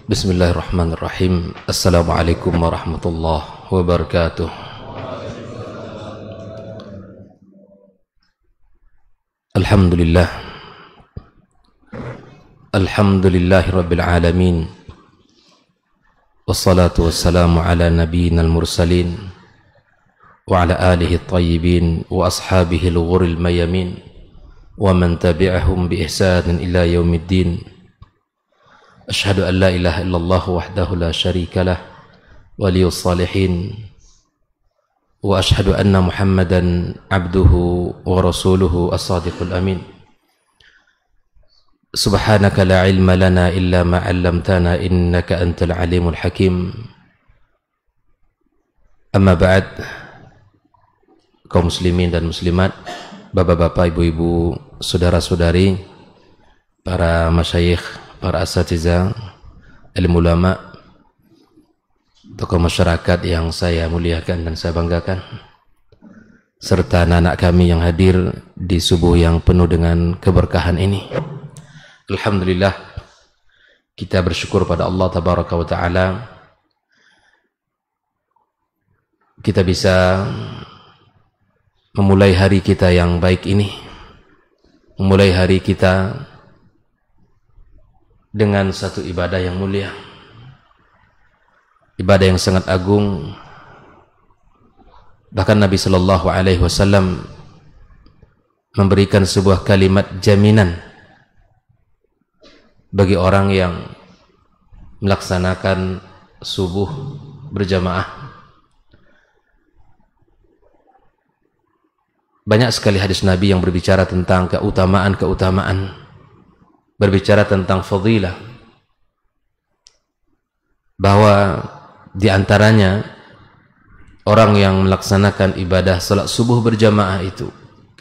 Bismillahirrahmanirrahim. Assalamualaikum warahmatullahi wabarakatuh. Alhamdulillah. Alhamdulillahi rabbil alamin. Wassalatu wassalamu ala nabiyyinal mursalin wa ala alihi at-tayyibin wa ashabihi al-ghurril mayamin wa man tabi'ahum bi ihsanin ila yaumiddin. Asyhadu an la ilaha illallah wahdahu la syarika lah waliyus salihin wa asyhadu anna Muhammadan abduhu wa rasuluhu as-sadiqul amin. Subhanaka la ilma lana illa ma 'allamtana innaka antal alimul hakim. Amma ba'd. Kaum muslimin dan muslimat, bapak-bapak, ibu-ibu, saudara-saudari, para masyayikh, para asatidzah, ilmu ulama, tokoh masyarakat yang saya muliakan dan saya banggakan, serta anak-anak kami yang hadir di subuh yang penuh dengan keberkahan ini. Alhamdulillah, kita bersyukur pada Allah Tabaraka wa Ta'ala kita bisa memulai hari kita yang baik ini, memulai hari kita dengan satu ibadah yang mulia, ibadah yang sangat agung. Bahkan Nabi Sallallahu Alaihi Wasallam memberikan sebuah kalimat jaminan bagi orang yang melaksanakan subuh berjamaah. Banyak sekali hadis Nabi yang berbicara tentang keutamaan, berbicara tentang fadilah, bahwa di antaranya orang yang melaksanakan ibadah salat subuh berjamaah itu,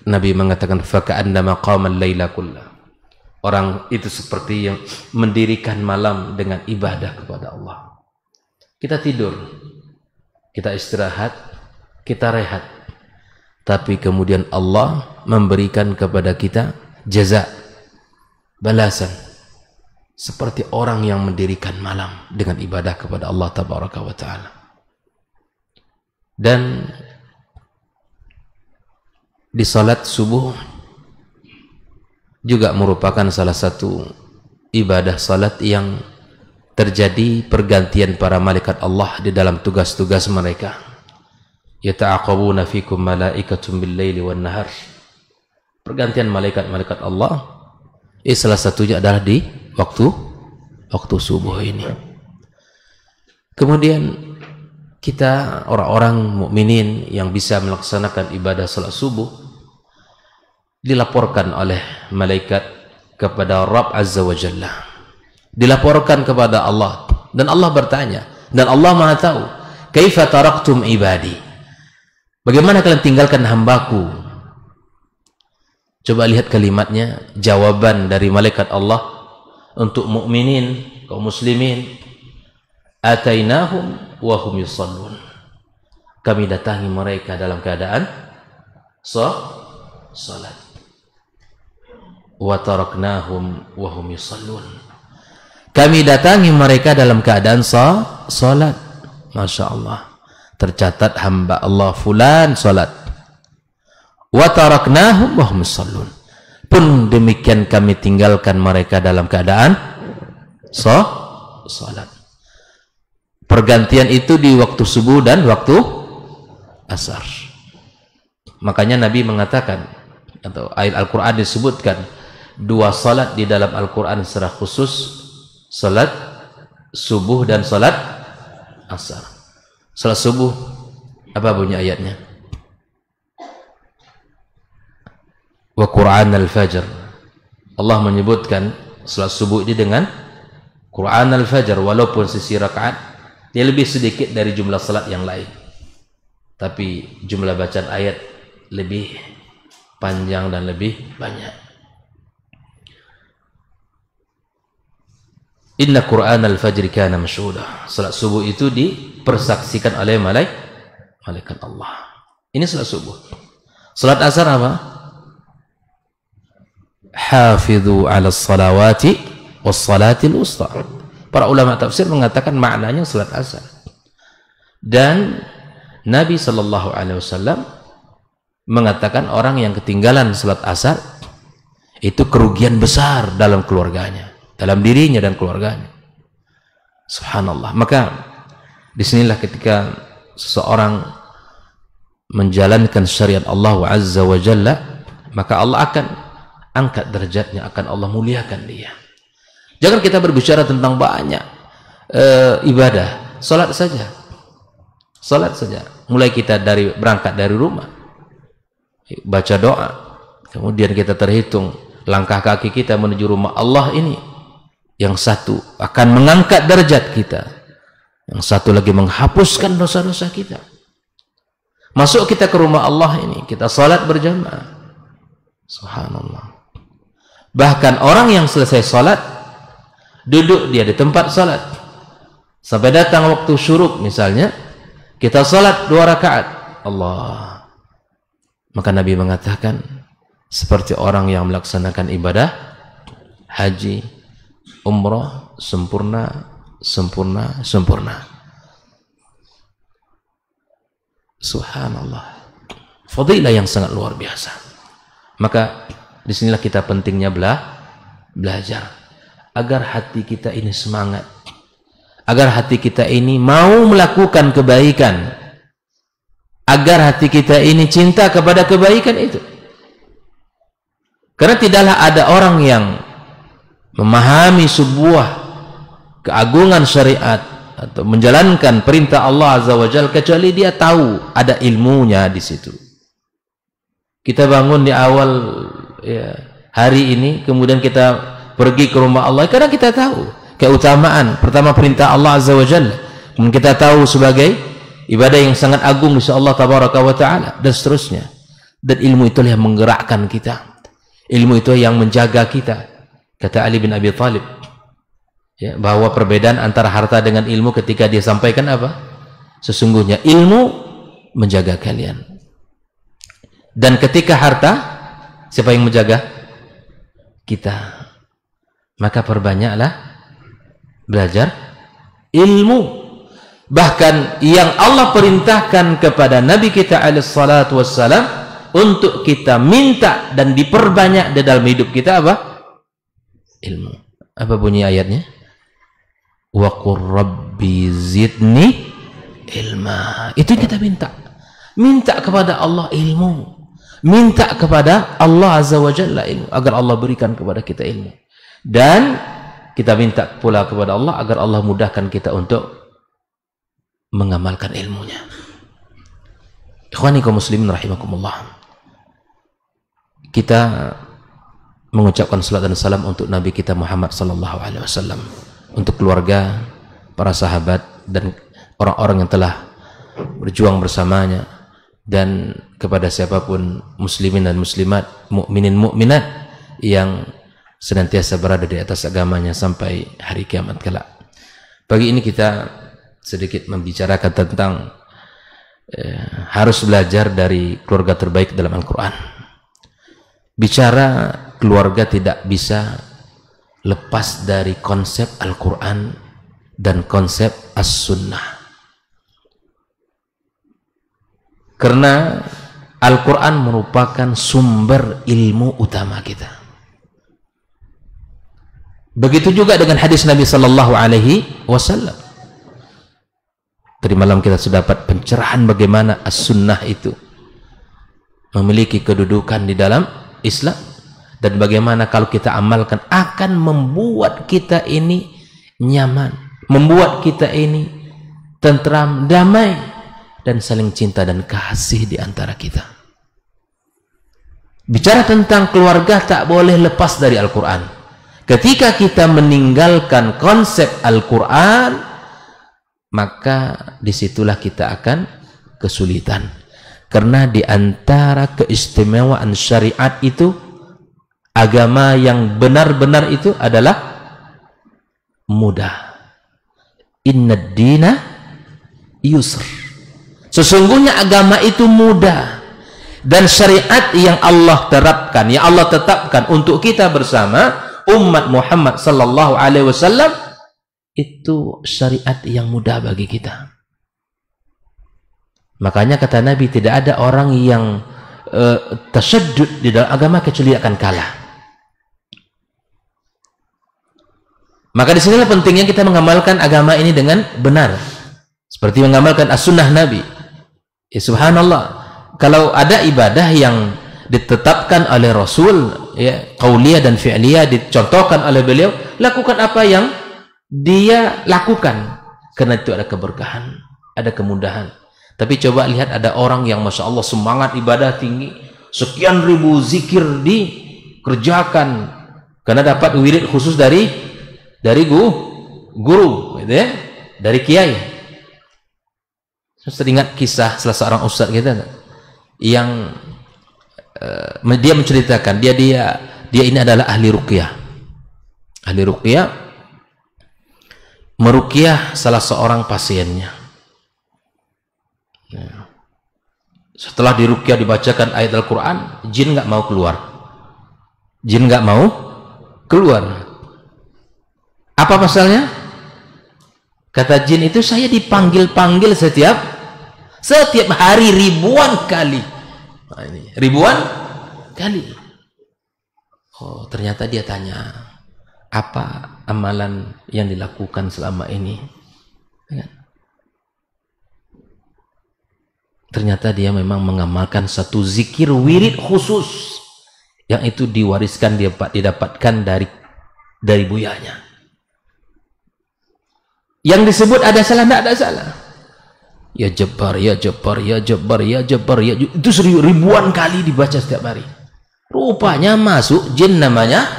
Nabi mengatakan faka'annama qama al-laila kullah. Orang itu seperti yang mendirikan malam dengan ibadah kepada Allah. Kita tidur, kita istirahat, kita rehat, tapi kemudian Allah memberikan kepada kita jaza, balasan, seperti orang yang mendirikan malam dengan ibadah kepada Allah Tabaraka wa Ta'ala. Dan di salat subuh juga merupakan salah satu ibadah salat yang terjadi pergantian para malaikat Allah di dalam tugas-tugas mereka. Yata'aqabuna fikum malaikatun bil-laili wan-nahar. Pergantian malaikat-malaikat Allah, salah satunya adalah di waktu subuh ini. Kemudian kita orang-orang mukminin yang bisa melaksanakan ibadah salat subuh dilaporkan oleh malaikat kepada Rabb Azza wa Jalla, dilaporkan kepada Allah, dan Allah bertanya, dan Allah Maha tahu, kaifa taraktum ibadi, bagaimana kalian tinggalkan hambaku. Coba lihat kalimatnya, jawaban dari malaikat Allah untuk mukminin, kaum muslimin. Atainahum wa hum yusallun. Kami datangi mereka dalam keadaan salat. Wa taraknahum wa hum yusallun. Kami datangi mereka dalam keadaan salat. Masya Allah. Tercatat hamba Allah fulan salat. Wa taraknahum wa hum yusallun. Pun demikian kami tinggalkan mereka dalam keadaan salat. Pergantian itu di waktu subuh dan waktu asar. Makanya Nabi mengatakan, atau ayat Al-Quran disebutkan, dua salat di dalam Al-Quran secara khusus, salat subuh dan salat asar. Salat subuh, apa bunyi ayatnya? Wa Qur'an al-Fajr. Allah menyebutkan salat subuh ini dengan Qur'an al-Fajr, walaupun sisi rakaat dia lebih sedikit dari jumlah salat yang lain, tapi jumlah bacaan ayat lebih panjang dan lebih banyak. Inna Qur'an al-Fajr kana mashhuda. Salat subuh itu dipersaksikan oleh malaikat Allah. Ini salat subuh. Salat asar apa? Hafidhu 'ala salawati was salatil usta. Para ulama tafsir mengatakan maknanya salat asar. Dan Nabi SAW mengatakan orang yang ketinggalan salat asar itu kerugian besar dalam keluarganya, dalam dirinya dan keluarganya. Subhanallah. Maka disinilah ketika seseorang menjalankan syariat Allah Azza wa Jalla, maka Allah akan angkat derajatnya, akan Allah muliakan dia. Jangan kita berbicara tentang banyak ibadah, salat saja. Salat saja. Mulai kita berangkat dari rumah, baca doa, kemudian kita terhitung langkah kaki kita menuju rumah Allah ini. Yang satu akan mengangkat derajat kita, yang satu lagi menghapuskan dosa-dosa kita. Masuk kita ke rumah Allah ini, kita salat berjamaah. Subhanallah. Bahkan orang yang selesai salat, duduk dia di tempat salat sampai datang waktu syuruk misalnya, kita salat 2 rakaat, Allah, maka Nabi mengatakan seperti orang yang melaksanakan ibadah haji, umrah sempurna, sempurna, sempurna. Subhanallah. Fadilah yang sangat luar biasa. Maka disinilah kita pentingnya belajar agar hati kita ini semangat, agar hati kita ini mau melakukan kebaikan, agar hati kita ini cinta kepada kebaikan itu. Karena tidaklah ada orang yang memahami sebuah keagungan syariat atau menjalankan perintah Allah Azza wa Jalla kecuali dia tahu ada ilmunya di situ. Kita bangun di awal hari ini, kemudian kita pergi ke rumah Allah karena kita tahu keutamaan pertama perintah Allah Azza wa Jalla, kemudian kita tahu sebagai ibadah yang sangat agung insya Allah tabaraka wa ta'ala, dan seterusnya. Dan ilmu itulah yang menggerakkan kita, ilmu itu yang menjaga kita. Kata Ali bin Abi Thalib, ya, bahwa perbedaan antara harta dengan ilmu ketika dia sampaikan apa? Sesungguhnya ilmu menjaga kalian, dan ketika harta, siapa yang menjaga? Kita. Maka perbanyaklah belajar ilmu. Bahkan yang Allah perintahkan kepada Nabi kita alaihi salatu wassalam untuk kita minta dan diperbanyak di dalam hidup kita apa? Ilmu. Apa bunyi ayatnya? Wa qur rabbi zidni ilma. Itu kita minta. Minta kepada Allah ilmu. Minta kepada Allah Azza wa Jalla ilmu, agar Allah berikan kepada kita ilmu. Dan kita minta pula kepada Allah agar Allah mudahkan kita untuk mengamalkan ilmunya. Ikhwani kaum muslimin rahimakumullah. Kita mengucapkan salat dan salam untuk Nabi kita Muhammad sallallahu alaihi wasallam, untuk keluarga, para sahabat dan orang-orang yang telah berjuang bersamanya, dan kepada siapapun muslimin dan muslimat, mukminin mukminat yang senantiasa berada di atas agamanya sampai hari kiamat kelak. Pagi ini kita sedikit membicarakan tentang harus belajar dari keluarga terbaik dalam Al-Quran. Bicara keluarga tidak bisa lepas dari konsep Al-Quran dan konsep As-Sunnah. Karena Al-Quran merupakan sumber ilmu utama kita. Begitu juga dengan hadis Nabi Sallallahu Alaihi Wasallam. Tadi malam kita sudah dapat pencerahan bagaimana As-Sunnah itu memiliki kedudukan di dalam Islam, dan bagaimana kalau kita amalkan akan membuat kita ini nyaman, membuat kita ini tentram, damai, dan saling cinta dan kasih di antara kita. Bicara tentang keluarga tak boleh lepas dari Al-Quran. Ketika kita meninggalkan konsep Al-Quran, maka disitulah kita akan kesulitan. Karena di antara keistimewaan syariat itu, agama yang benar-benar itu adalah mudah. Innad dina yusr. Sesungguhnya agama itu mudah, dan syariat yang Allah terapkan, yang Allah tetapkan untuk kita bersama umat Muhammad sallallahu alaihi wasallam itu syariat yang mudah bagi kita. Makanya kata Nabi, tidak ada orang yang tasyaddud di dalam agama kecuali akan kalah. Maka di sinilah pentingnya kita mengamalkan agama ini dengan benar, seperti mengamalkan as-sunnah Nabi. Ya, subhanallah, kalau ada ibadah yang ditetapkan oleh Rasul, ya, qauliyah dan fi'liyah, dicontohkan oleh beliau, lakukan apa yang dia lakukan, karena itu ada keberkahan, ada kemudahan. Tapi coba lihat, ada orang yang Masya Allah semangat ibadah tinggi, sekian ribu zikir dikerjakan karena dapat wirid khusus dari guru, gitu ya, dari kiai. Saya ingat kisah salah seorang ustaz kita yang dia menceritakan dia ini adalah ahli ruqyah. Ahli ruqyah meruqyah salah seorang pasiennya. Setelah diruqyah, dibacakan ayat Al-Quran, jin nggak mau keluar. Jin nggak mau keluar. Apa pasalnya? Kata jin itu, saya dipanggil-panggil setiap hari ribuan kali. Nah, ini ribuan kali. Oh, ternyata dia tanya, apa amalan yang dilakukan selama ini? Ternyata dia memang mengamalkan satu zikir wirid khusus yang itu diwariskan, didapatkan dari buyanya. Yang disebut ada salah, tidak ada salah. Ya Jabbar, ya Jabbar, ya Jabbar, ya Jabbar, ya Jabbar. Itu ribuan kali dibaca setiap hari. Rupanya masuk jin namanya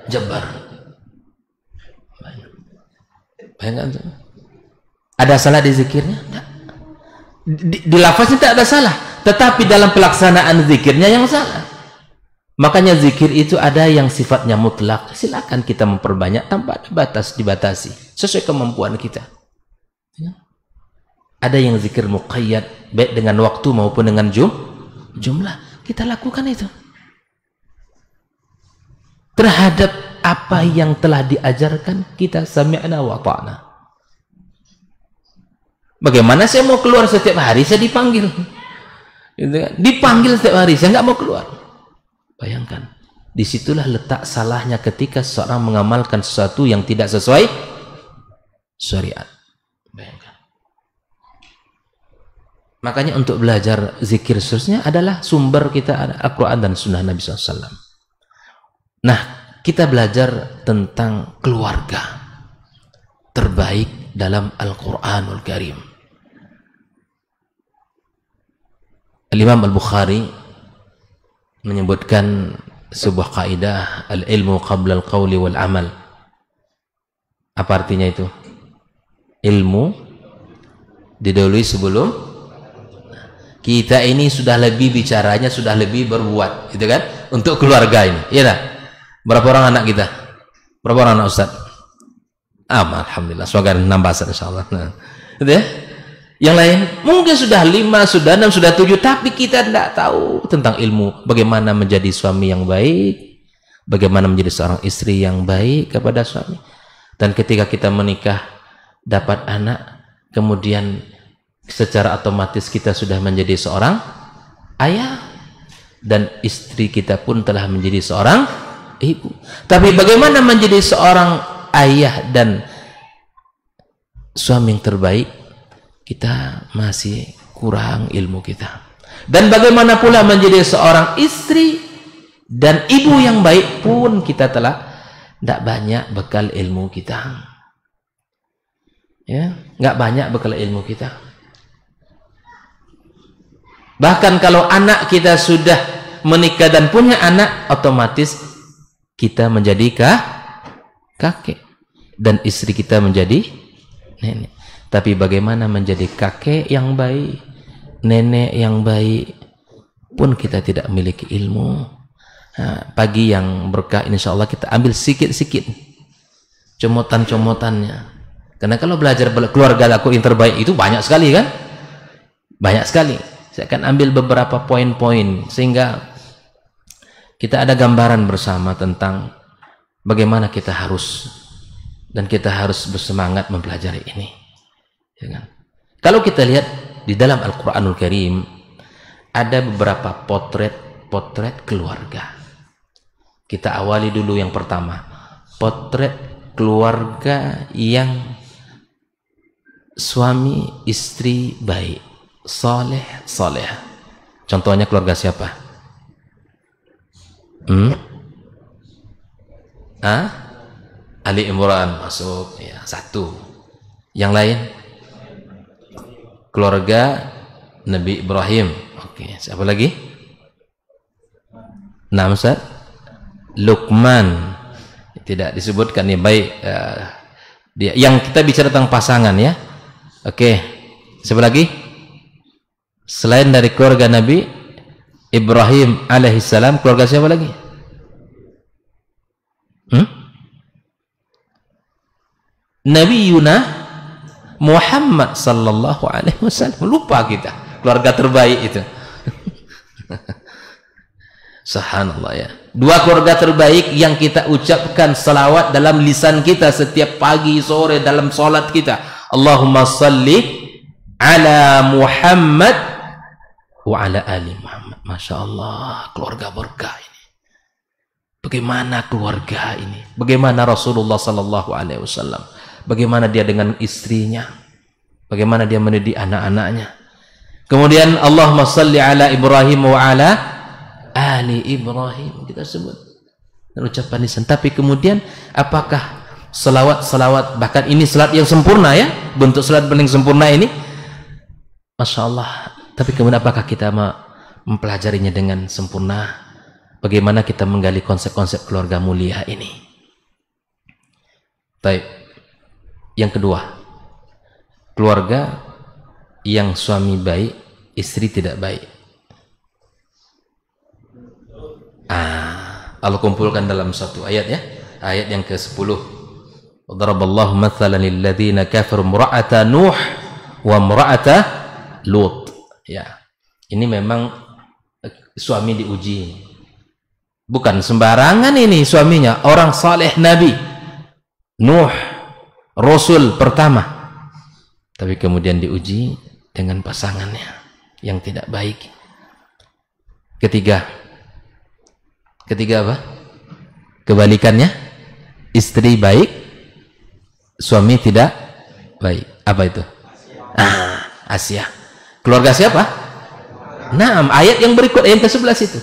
Jabbar. Bayangkan, ada salah di zikirnya? Tidak. Di lafaznya tidak ada salah, tetapi dalam pelaksanaan zikirnya yang salah. Makanya zikir itu ada yang sifatnya mutlak, silakan kita memperbanyak tanpa ada batas, dibatasi sesuai kemampuan kita. Ada yang zikir muqayyad, baik dengan waktu maupun dengan jumlah, kita lakukan itu terhadap apa yang telah diajarkan kita. Sami'na wa ta'na. Bagaimana saya mau keluar setiap hari, saya dipanggil, dipanggil setiap hari, saya nggak mau keluar. Bayangkan, disitulah letak salahnya ketika seorang mengamalkan sesuatu yang tidak sesuai syariat. Bayangkan. Makanya untuk belajar zikir seterusnya adalah sumber kita ada Al-Quran dan Sunnah Nabi SAW. Nah, kita belajar tentang keluarga terbaik dalam Al-Quranul Karim. Al-Imam Al-Bukhari menyebutkan sebuah kaidah, al-ilmu qabla al-qawli wal-amal. Apa artinya itu? Ilmu didahului sebelum kita ini sudah lebih bicaranya, sudah lebih berbuat, gitu kan? Untuk keluarga ini, iya tak? Berapa orang anak kita? Berapa orang anak Ustaz? Alhamdulillah, semoga nambah insyaallah. Nah, gitu ya? Yang lain mungkin sudah 5, sudah 6, sudah 7, tapi kita tidak tahu tentang ilmu bagaimana menjadi suami yang baik, bagaimana menjadi seorang istri yang baik kepada suami. Dan ketika kita menikah dapat anak, kemudian secara otomatis kita sudah menjadi seorang ayah, dan istri kita pun telah menjadi seorang ibu. Tapi bagaimana menjadi seorang ayah dan suami yang terbaik, kita masih kurang ilmu kita. Dan bagaimana pula menjadi seorang istri dan ibu yang baik pun kita telah tidak banyak bekal ilmu kita, ya, nggak banyak bekal ilmu kita. Bahkan kalau anak kita sudah menikah dan punya anak, otomatis kita menjadi kakek dan istri kita menjadi nenek. Tapi bagaimana menjadi kakek yang baik, nenek yang baik pun kita tidak memiliki ilmu. Nah, pagi yang berkah insya Allah kita ambil sikit-sikit comotan-comotannya. Karena kalau belajar keluarga aku yang terbaik itu banyak sekali kan? Banyak sekali. Saya akan ambil beberapa poin-poin sehingga kita ada gambaran bersama tentang bagaimana kita harus dan kita harus bersemangat mempelajari ini. Ya kan? Kalau kita lihat di dalam Al-Quranul Karim ada beberapa potret keluarga. Kita awali dulu yang pertama, potret keluarga yang suami istri baik, soleh soleh. Contohnya keluarga siapa? Ali Imran masuk ya, satu. Yang lain keluarga Nabi Ibrahim. Oke, siapa lagi? Namsat Luqman. Tidak disebutkan ya, baik. Dia yang kita bicara tentang pasangan ya. Oke, siapa lagi? Selain dari keluarga Nabi Ibrahim alaihissalam, keluarga siapa lagi? Nabi Yunus Muhammad sallallahu alaihi wasallam. Lupa kita keluarga terbaik itu. Subhanallah ya. Dua keluarga terbaik yang kita ucapkan salawat dalam lisan kita setiap pagi sore dalam salat kita. Allahumma salli ala Muhammad wa ala ali Muhammad. Masya Allah, keluarga berkah ini. Bagaimana keluarga ini? Bagaimana Rasulullah sallallahu alaihi wasallam? Bagaimana dia dengan istrinya? Bagaimana dia mendidik anak-anaknya? Kemudian Allahumma salli ala Ibrahim wa ala ali Ibrahim, kita sebut dan ucapan lisan. Tapi kemudian apakah selawat bahkan ini salat yang sempurna ya, bentuk salat paling sempurna ini, Masya Allah. Tapi kemudian apakah kita mempelajarinya dengan sempurna? Bagaimana kita menggali konsep-konsep keluarga mulia ini? Baik. Yang kedua, keluarga yang suami baik, istri tidak baik. Allah kumpulkan dalam satu ayat ya, ayat yang ke-10. Daraballahu mathalan lil ladzina kafaru imra'ata Nuh wa imra'ata Lut. Ya. Ini memang suami diuji. Bukan sembarangan ini suaminya, orang saleh Nabi Nuh, Rasul pertama, tapi kemudian diuji dengan pasangannya yang tidak baik. Ketiga apa? Kebalikannya, istri baik, suami tidak baik. Apa itu? Asia. Keluarga siapa? Naam, ayat yang berikut, ayat ke-11 itu.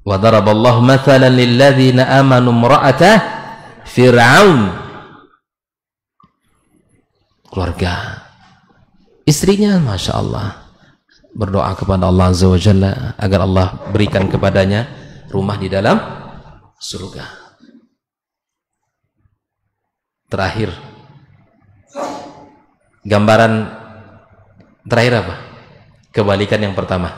Wa daraballahu mathalan lil ladzina amanu imra'ata Fir'aun. Keluarga, istrinya Masya Allah berdoa kepada Allah Azza wa Jalla agar Allah berikan kepadanya rumah di dalam surga. Terakhir, gambaran terakhir apa? Kebalikan yang pertama.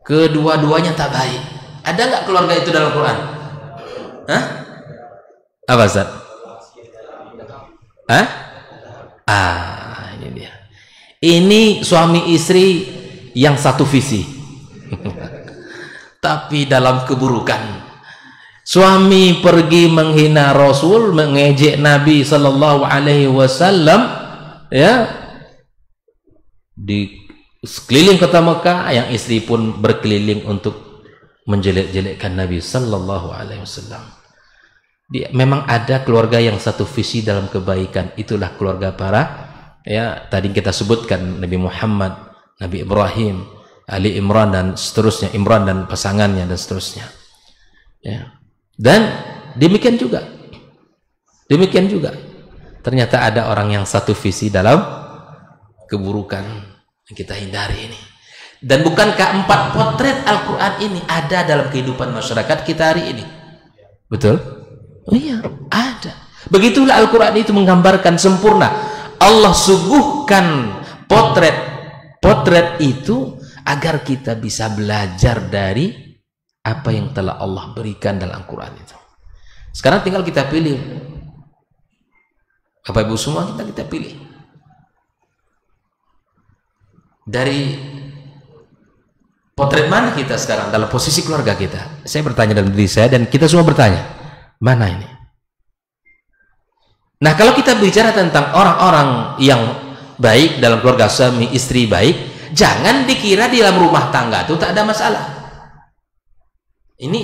Kedua-duanya tak baik. Ada nggak keluarga itu dalam Quran? Hah? Apa Ustaz? Ini dia. Ini suami istri yang satu visi. Tapi dalam keburukan. Suami pergi menghina Rasul, mengejek Nabi sallallahu alaihi wasallam ya. Di sekeliling kota Mekah, yang istri pun berkeliling untuk menjelek-jelekkan Nabi sallallahu alaihi wasallam. Memang ada keluarga yang satu visi dalam kebaikan, itulah keluarga para ya tadi kita sebutkan, Nabi Muhammad, Nabi Ibrahim, Ali Imran dan seterusnya, Imran dan pasangannya dan seterusnya ya. Dan demikian juga ternyata ada orang yang satu visi dalam keburukan yang kita hindari ini. Dan bukankah 4 potret Al-Quran ini ada dalam kehidupan masyarakat kita hari ini? Betul? Oh iya, ada. Begitulah Al-Quran itu menggambarkan sempurna. Allah suguhkan potret itu agar kita bisa belajar dari apa yang telah Allah berikan dalam Al-Quran itu. Sekarang tinggal kita pilih. Bapak Ibu semua, kita pilih. Dari potret mana kita sekarang dalam posisi keluarga kita? Saya bertanya dalam diri saya dan kita semua bertanya. Mana ini? Nah, kalau kita bicara tentang orang-orang yang baik dalam keluarga, suami istri baik, jangan dikira di dalam rumah tangga itu tak ada masalah. Ini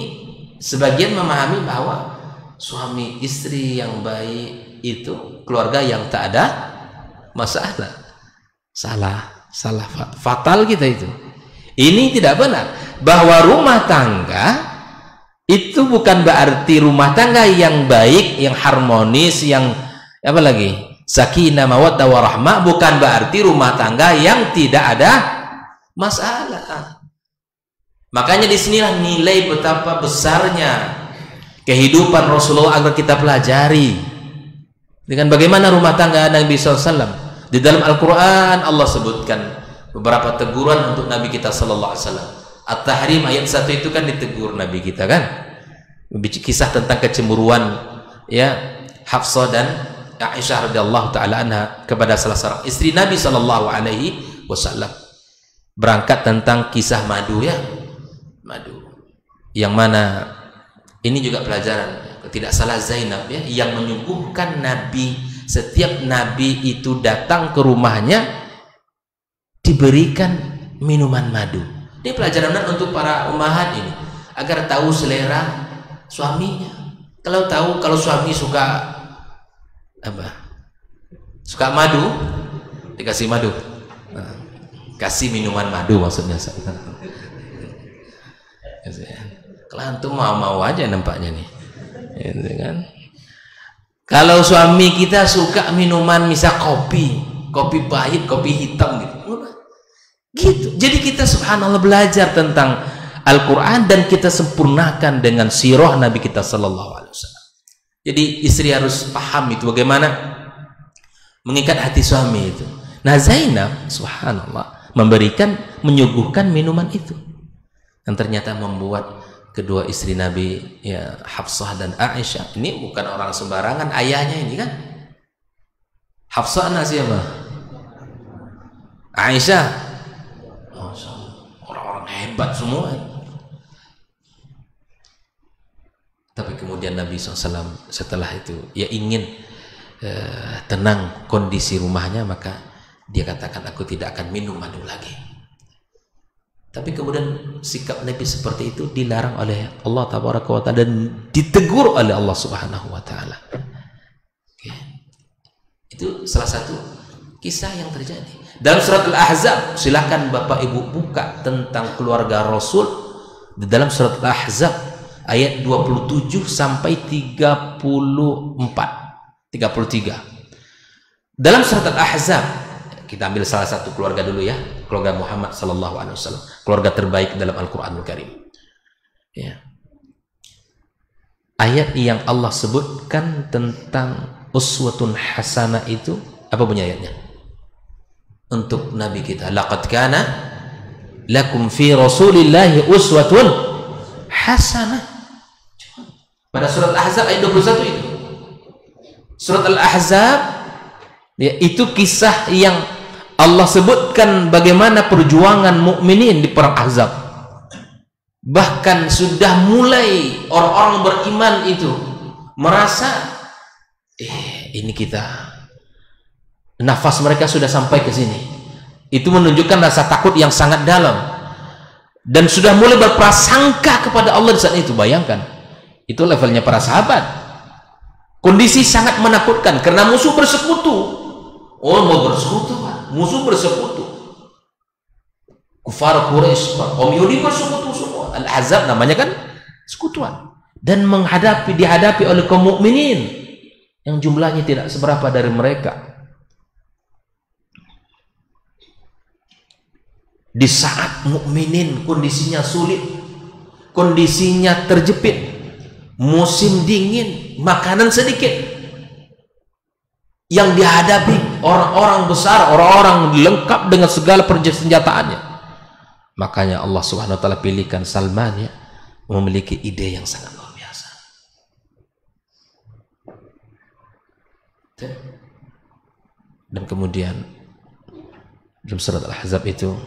sebagian memahami bahwa suami istri yang baik itu keluarga yang tak ada masalah. Salah fatal kita itu. Ini tidak benar. Bahwa rumah tangga itu bukan berarti rumah tangga yang baik, yang harmonis, yang apa lagi? Sakinah mawaddah warahmah, bukan berarti rumah tangga yang tidak ada masalah. Makanya disinilah nilai betapa besarnya kehidupan Rasulullah agar kita pelajari. Dengan bagaimana rumah tangga Nabi SAW. Di dalam Al-Quran Allah sebutkan beberapa teguran untuk Nabi kita SAW. At-Tahrim ayat 1 itu kan ditegur Nabi kita kan. Kisah tentang kecemburuan ya Hafsah dan Aisyah radhiyallahu taala anha kepada salah seorang istri Nabi SAW. Berangkat tentang kisah madu ya. Madu. Yang mana ini juga pelajaran, tidak salah Zainab ya, yang menyuguhkan Nabi, setiap Nabi itu datang ke rumahnya diberikan minuman madu. Ini pelajaran untuk para ummahat ini agar tahu selera suaminya. Kalau suami suka apa? Suka madu, dikasih madu. Nah, kasih minuman madu maksudnya. Kalau antum mau aja nampaknya nih. Gitu kan? Kalau suami kita suka minuman misal kopi pahit, kopi hitam gitu. Jadi kita subhanallah belajar tentang Al-Quran dan kita sempurnakan dengan sirah Nabi kita sallallahu alaihi wasallam. Jadi istri harus paham itu bagaimana mengikat hati suami itu. Nah, Zainab subhanallah menyuguhkan minuman itu. Dan ternyata membuat kedua istri Nabi ya Hafsah dan Aisyah ini bukan orang sembarangan, ayahnya ini kan. Hafsah anak siapa? Aisyah. Oh, orang-orang hebat semua. Tapi kemudian Nabi SAW setelah itu ya ingin tenang kondisi rumahnya, maka dia katakan aku tidak akan minum madu lagi. Tapi kemudian sikap Nabi seperti itu dilarang oleh Allah Tabaraka wa Ta'ala dan ditegur oleh Allah Subhanahu wa Ta'ala. Itu salah satu kisah yang terjadi. Dalam surat Al-Ahzab, silakan Bapak Ibu buka tentang keluarga Rasul di dalam surat Al-Ahzab ayat 27 sampai 33. Dalam surat Al-Ahzab kita ambil salah satu keluarga dulu ya, keluarga Muhammad sallallahu alaihi wasallam, keluarga terbaik dalam Al-Qur'anul Karim. Ya. Ayat yang Allah sebutkan tentang uswatun hasanah itu apa bunyi ayatnya? Untuk Nabi kita, laqad kana lakum fi Rasulillahi uswatun hasanah. Pada surat Al-Ahzab ayat 21 itu. Surat Al-Ahzab ya, itu kisah yang Allah sebutkan bagaimana perjuangan mukminin di perang Ahzab. Bahkan sudah mulai orang-orang beriman itu merasa ini kita, nafas mereka sudah sampai ke sini. Itu menunjukkan rasa takut yang sangat dalam dan sudah mulai berprasangka kepada Allah di saat itu. Bayangkan, itu levelnya para sahabat. Kondisi sangat menakutkan karena musuh bersekutu. Oh, mau bersekutu Pak. Musuh bersekutu, kufar Quraisy, Om Yahudi bersekutu semua. Al-Ahzab namanya kan sekutuan, dan dihadapi oleh kaum mukminin yang jumlahnya tidak seberapa dari mereka. Di saat mukminin kondisinya sulit, kondisinya terjepit, musim dingin, makanan sedikit, yang dihadapi orang-orang besar, orang-orang lengkap dengan segala persenjataannya. Makanya Allah Subhanahu wa Ta'ala pilihkan Salman ya, memiliki ide yang sangat luar biasa. Dan kemudian dalam surat Al-Ahzab itu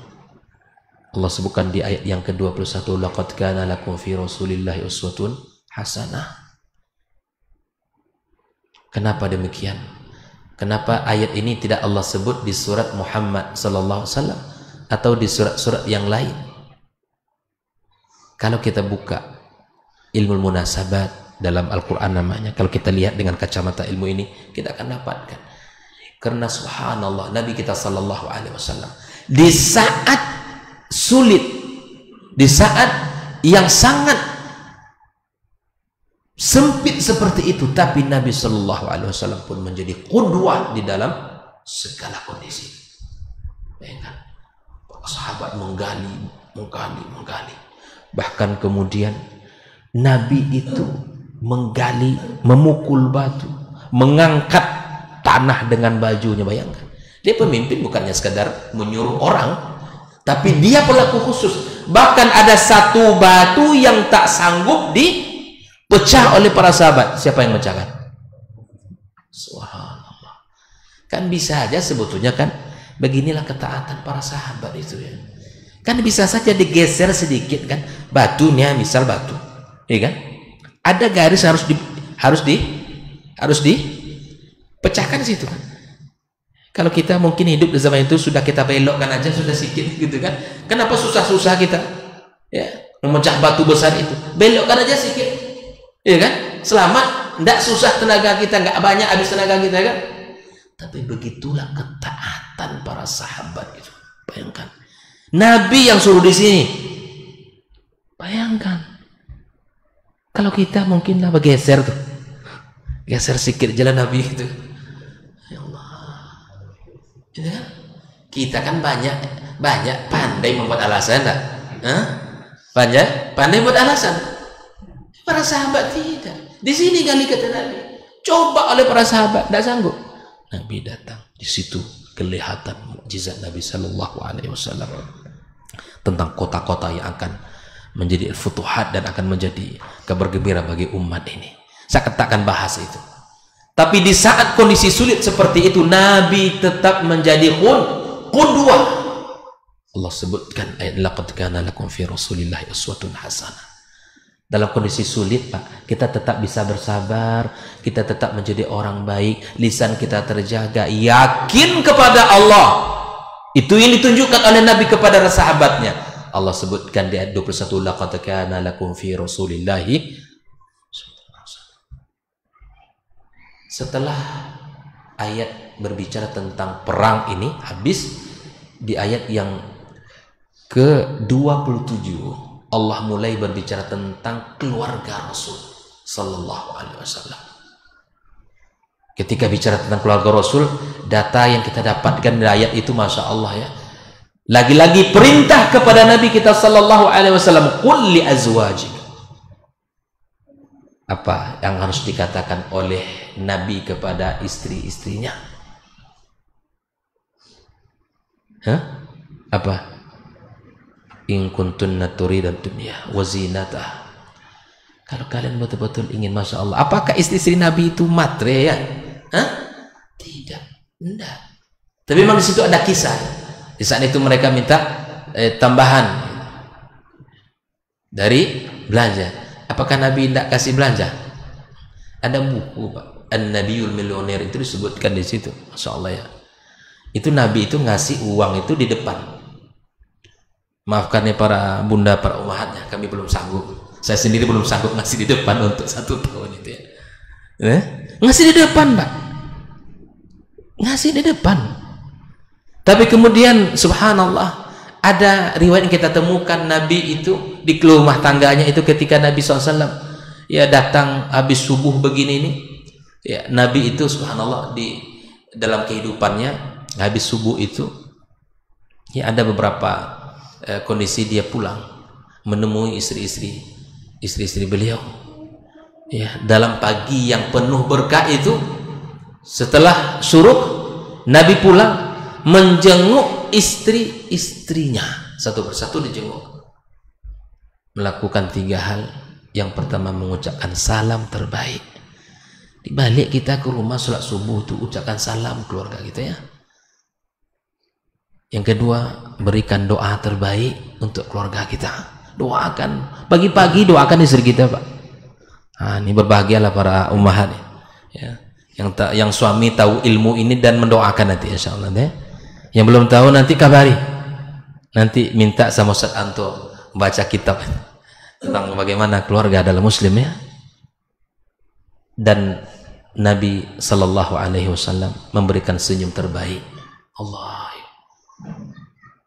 Allah sebutkan di ayat yang ke-21, laqad kana lakum fi Rasulillahi uswatun hasanah. Kenapa demikian? Kenapa ayat ini tidak Allah sebut di surat Muhammad sallallahu alaihi wasallam atau di surat-surat yang lain? Kalau kita buka ilmu munasabat dalam Al-Quran namanya, kalau kita lihat dengan kacamata ilmu ini, kita akan dapatkan. Karena subhanallah, Nabi kita sallallahu alaihi wasallam di saat sulit, di saat yang sangat sempit seperti itu, tapi Nabi sallallahu alaihi wasallam pun menjadi qudwah di dalam segala kondisi. Bayangkan, para sahabat menggali. Bahkan kemudian Nabi itu menggali, memukul batu, mengangkat tanah dengan bajunya. Bayangkan, dia pemimpin, bukannya sekadar menyuruh orang, tapi dia pelaku khusus. Bahkan ada satu batu yang tak sanggup dipecah oleh para sahabat. Siapa yang pecahkan? Subhanallah. Kan bisa aja sebetulnya, kan beginilah ketaatan para sahabat itu ya. Kan bisa saja digeser sedikit, kan batunya, misal batu, ya kan, ada garis harus dipecahkan situ kan. Kalau kita mungkin hidup di zaman itu, sudah kita belokkan aja sudah sedikit gitu kan. Kenapa susah-susah kita ya memecah batu besar itu? Belokkan aja sedikit, ya kan, selamat, tidak susah tenaga kita, nggak banyak habis tenaga kita kan. Tapi begitulah ketaatan para sahabat itu. Bayangkan, Nabi yang suruh di sini. Bayangkan, kalau kita mungkin lah bergeser tuh, geser sedikit jalan Nabi itu. Ya Allah, itu kan? Kita kan banyak pandai membuat alasan, tak? Pandai buat alasan. Para sahabat tidak. Di sini kali kata Nabi, coba oleh para sahabat, tidak sanggup. Nabi datang, di situ kelihatan mukjizat Nabi Sallallahu Alaihi Wasallam tentang kota-kota yang akan menjadi futuhat dan akan menjadi kabar gembira bagi umat ini. Saya katakan bahas itu. Tapi di saat kondisi sulit seperti itu, Nabi tetap menjadi qudwah. Allah sebutkan ayat laqad kana lakum fi Rasulillahi uswatun hasanah. Dalam kondisi sulit, Pak, kita tetap bisa bersabar, kita tetap menjadi orang baik, lisan kita terjaga, yakin kepada Allah. Itu yang ditunjukkan oleh Nabi kepada sahabatnya. Allah sebutkan di ayat 21, laqad kana lakum fi Rasulillahi. Setelah ayat berbicara tentang perang ini habis, di ayat yang ke-27 Allah mulai berbicara tentang keluarga Rasul Sallallahu Alaihi Wasallam. Ketika bicara tentang keluarga Rasul, data yang kita dapatkan dari ayat itu, masya Allah ya, lagi-lagi perintah kepada Nabi kita Sallallahu Alaihi Wasallam, qul li azwajik. Apa yang harus dikatakan oleh Nabi kepada istri-istrinya? Apa? In kuntunna turidan dunya wa zinatah. Kalau kalian betul-betul ingin, masya Allah, apakah istri-istri Nabi itu matre ya? Tidak, enggak. Tapi memang di situ ada kisah. Di saat itu mereka minta tambahan dari belanja. Apakah Nabi tidak kasih belanja? Ada buku, Pak, An-Nabiyul Milioner, itu disebutkan di situ, masya Allah ya. Itu Nabi itu ngasih uang itu di depan. Maafkan ya para bunda, para umahatnya, kami belum sanggup. Saya sendiri belum sanggup ngasih di depan untuk 1 tahun itu ya. Ngasih di depan, Pak. Ngasih di depan. Tapi kemudian subhanallah, ada riwayat yang kita temukan Nabi itu di rumah tangganya itu, ketika Nabi SAW ya datang habis subuh begini ini ya, Nabi itu subhanallah di dalam kehidupannya habis subuh itu ya ada beberapa kondisi dia pulang menemui istri-istri beliau ya, dalam pagi yang penuh berkah itu. Setelah syuruk, Nabi pulang menjenguk istri-istrinya, satu persatu dijenguk, melakukan 3 hal. Yang pertama, mengucapkan salam terbaik. Di balik kita ke rumah sholat subuh tuh ucapkan salam keluarga kita ya. Yang kedua, berikan doa terbaik untuk keluarga kita. Doakan pagi-pagi, doakan istri kita, Pak. Ini berbahagialah para ummahat ya. Yang suami tahu ilmu ini dan mendoakan nanti insyaallah deh. Yang belum tahu nanti kabari. Nanti minta sama Ustaz Anto baca kitab tentang bagaimana keluarga adalah muslim ya. Dan Nabi sallallahu alaihi wasallam memberikan senyum terbaik. Allah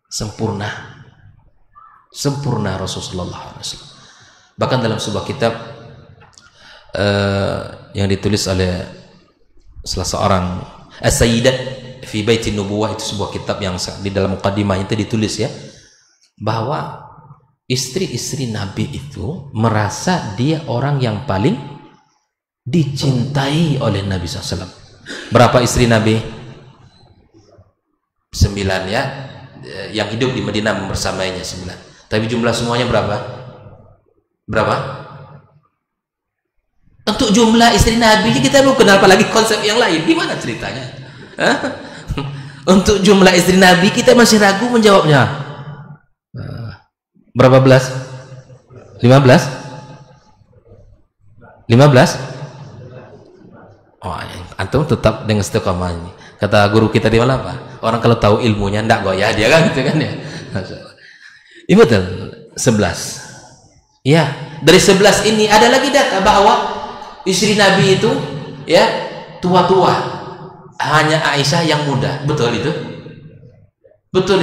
sempurna Rasulullah SAW. Bahkan dalam sebuah kitab yang ditulis oleh salah seorang As-Sayyidat fi Baitin Nubuwah, itu sebuah kitab yang di dalam muqaddimah itu ditulis ya, bahwa istri-istri Nabi itu merasa dia orang yang paling dicintai oleh Nabi SAW. Berapa istri Nabi? 9 ya, yang hidup di Madinah bersamanya 9. Tapi jumlah semuanya berapa? Untuk jumlah istri Nabi kita belum kenal, apalagi konsep yang lain. Gimana ceritanya? Hah? Untuk jumlah istri Nabi kita masih ragu menjawabnya. Berapa belas? 15? Oh, antum tetap dengan istiqamah ini. Kata guru kita di mana apa? Orang kalau tahu ilmunya ndak goyah dia kan, gitu kan ya. Ini betul 11. Ya, dari 11 ini ada lagi data bahwa istri Nabi itu ya tua-tua, hanya Aisyah yang muda. Betul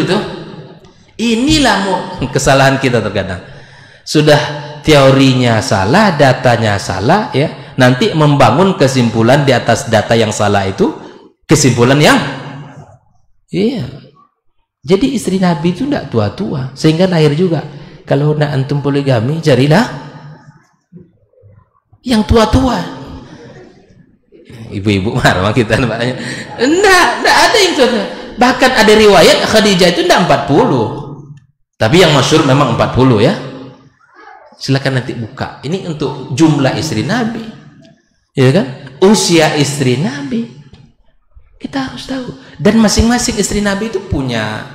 itu? Inilah kesalahan kita terkadang. Sudah teorinya salah, datanya salah ya. Nanti membangun kesimpulan di atas data yang salah itu kesimpulan yang iya. Jadi istri Nabi itu tidak tua-tua, sehingga lahir juga. Kalau nak antum poligami, carilah yang tua-tua. Ibu-ibu marah kita namanya. Enggak ada yang tua-tua. Bahkan ada riwayat Khadijah itu enggak 40. Tapi yang masyhur memang 40 ya. Silakan nanti buka. Ini untuk jumlah istri Nabi. Ya kan? Usia istri Nabi. Kita harus tahu. Dan masing-masing istri Nabi itu punya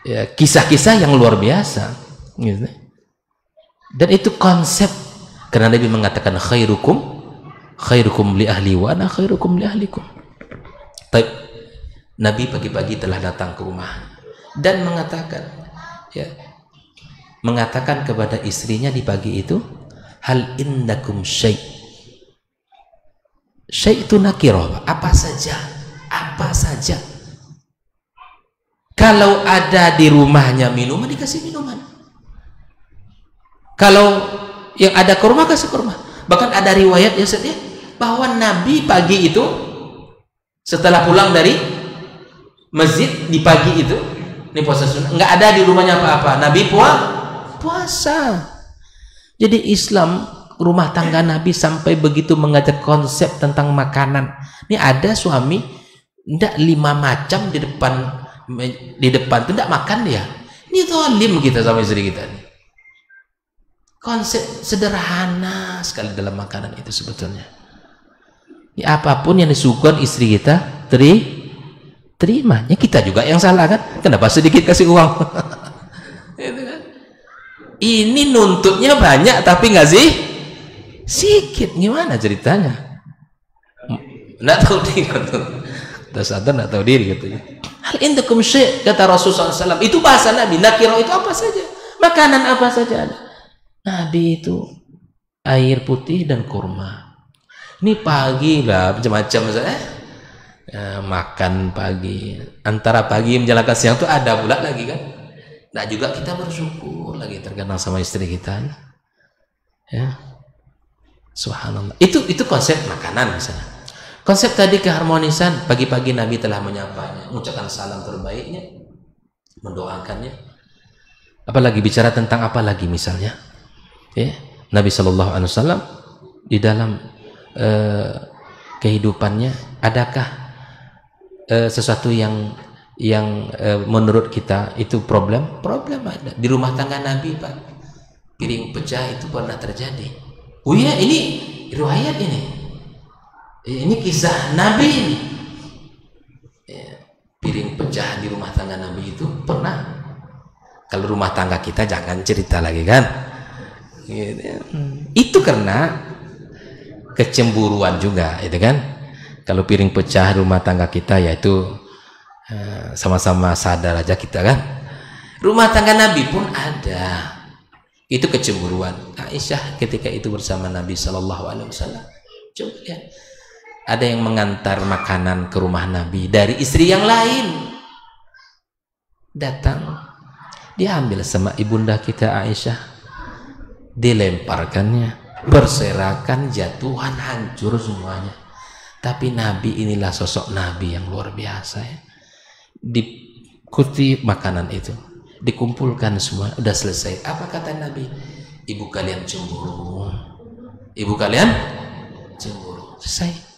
ya, kisah-kisah yang luar biasa. Gitu. Dan itu konsep. Karena Nabi mengatakan khairukum li ahli wa ana khairukum li ahlikum. Tapi Nabi pagi-pagi telah datang ke rumah dan mengatakan kepada istrinya di pagi itu, hal indakum syai'. Syai' itu nakirah, apa saja. Kalau ada di rumahnya minuman, dikasih minuman. Kalau yang ada kurma, kasih kurma. Bahkan ada riwayat ya bahwa Nabi pagi itu setelah pulang dari masjid di pagi itu, ini puasa sunnah, nggak ada di rumahnya apa-apa. Nabi puasa. Jadi Islam, rumah tangga Nabi sampai begitu mengajak konsep tentang makanan. Ini ada suami ndak 5 macam di depan itu ndak makan dia. Ini zalim kita sama istri kita nih. Konsep sederhana sekali dalam makanan itu sebetulnya. Ya, apapun yang disuguhkan istri kita terima. Ya, kita juga yang salah kan? Kenapa sedikit kasih uang? Ini nuntutnya banyak tapi ngasih sedikit. Gimana ceritanya? Nggak tahu diri. Udah sadar nggak tahu diri katanya. Hal indakum syai', kata Rasulullah SAW. Itu bahasa Nabi. Nakirah itu apa saja. Makanan apa saja ada. Nabi itu air putih dan kurma. Ini pagi lah macam-macam makan pagi. Antara pagi menjelang siang itu ada pula lagi kan. Nah juga kita bersyukur lagi terkenal sama istri kita. Ya. Subhanallah. Itu konsep makanan misalnya. Konsep tadi keharmonisan, pagi-pagi Nabi telah menyapanya, mengucapkan salam terbaiknya, mendoakannya. Apalagi bicara tentang apa lagi misalnya? Ya, Nabi Shallallahu Alaihi Wasallam di dalam kehidupannya adakah sesuatu yang menurut kita itu problem ada di rumah tangga Nabi, Pak. Piring pecah itu pernah terjadi. Oh iya, ini riwayat ini kisah Nabi ini. Ya, piring pecah di rumah tangga Nabi itu pernah. Kalau rumah tangga kita jangan cerita lagi kan. Gitu. Itu karena kecemburuan juga, itu kan. Kalau piring pecah rumah tangga kita, yaitu sama-sama sadar aja kita kan. Rumah tangga Nabi pun ada. Itu kecemburuan. Aisyah ketika itu bersama Nabi Shallallahu Alaihi Wasallam. Coba lihat, ada yang mengantar makanan ke rumah Nabi dari istri yang lain. Datang, diambil sama ibunda kita Aisyah, dilemparkannya, berserakan, jatuhan, hancur semuanya. Tapi Nabi inilah sosok Nabi yang luar biasa ya. Dikutip makanan itu, dikumpulkan semua, udah selesai. Apa kata Nabi? Ibu kalian cemburu, ibu kalian cemburu. Selesai.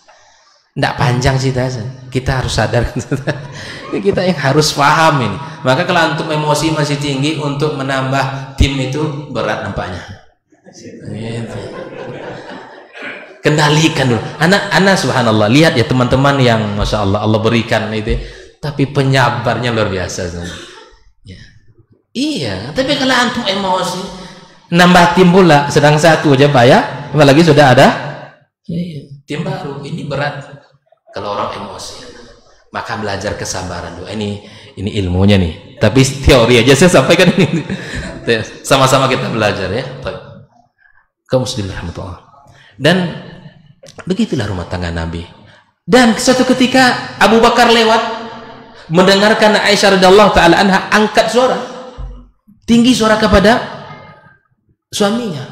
Nggak panjang sih, kita harus sadar. Kita yang harus paham ini. Maka kalau antum emosi masih tinggi, untuk menambah tim itu berat nampaknya. Kendalikan dulu. Anak subhanallah, lihat ya teman-teman yang masya Allah Allah berikan itu, tapi penyabarnya luar biasa. Ya. Iya, tapi kalau antum emosi, nambah tim pula, sedang satu aja Pak ya, apalagi sudah ada tim baru, ini berat. Kalau orang emosi, maka belajar kesabaran dulu. Ini ilmunya nih, tapi teori aja saya sampaikan ini. Sama-sama kita belajar ya. Kaum muslimin rahmatullah. Dan begitulah rumah tangga Nabi. Dan suatu ketika Abu Bakar lewat, mendengarkan Aisyah radhiyallahu taala anha angkat suara, tinggi suara kepada suaminya.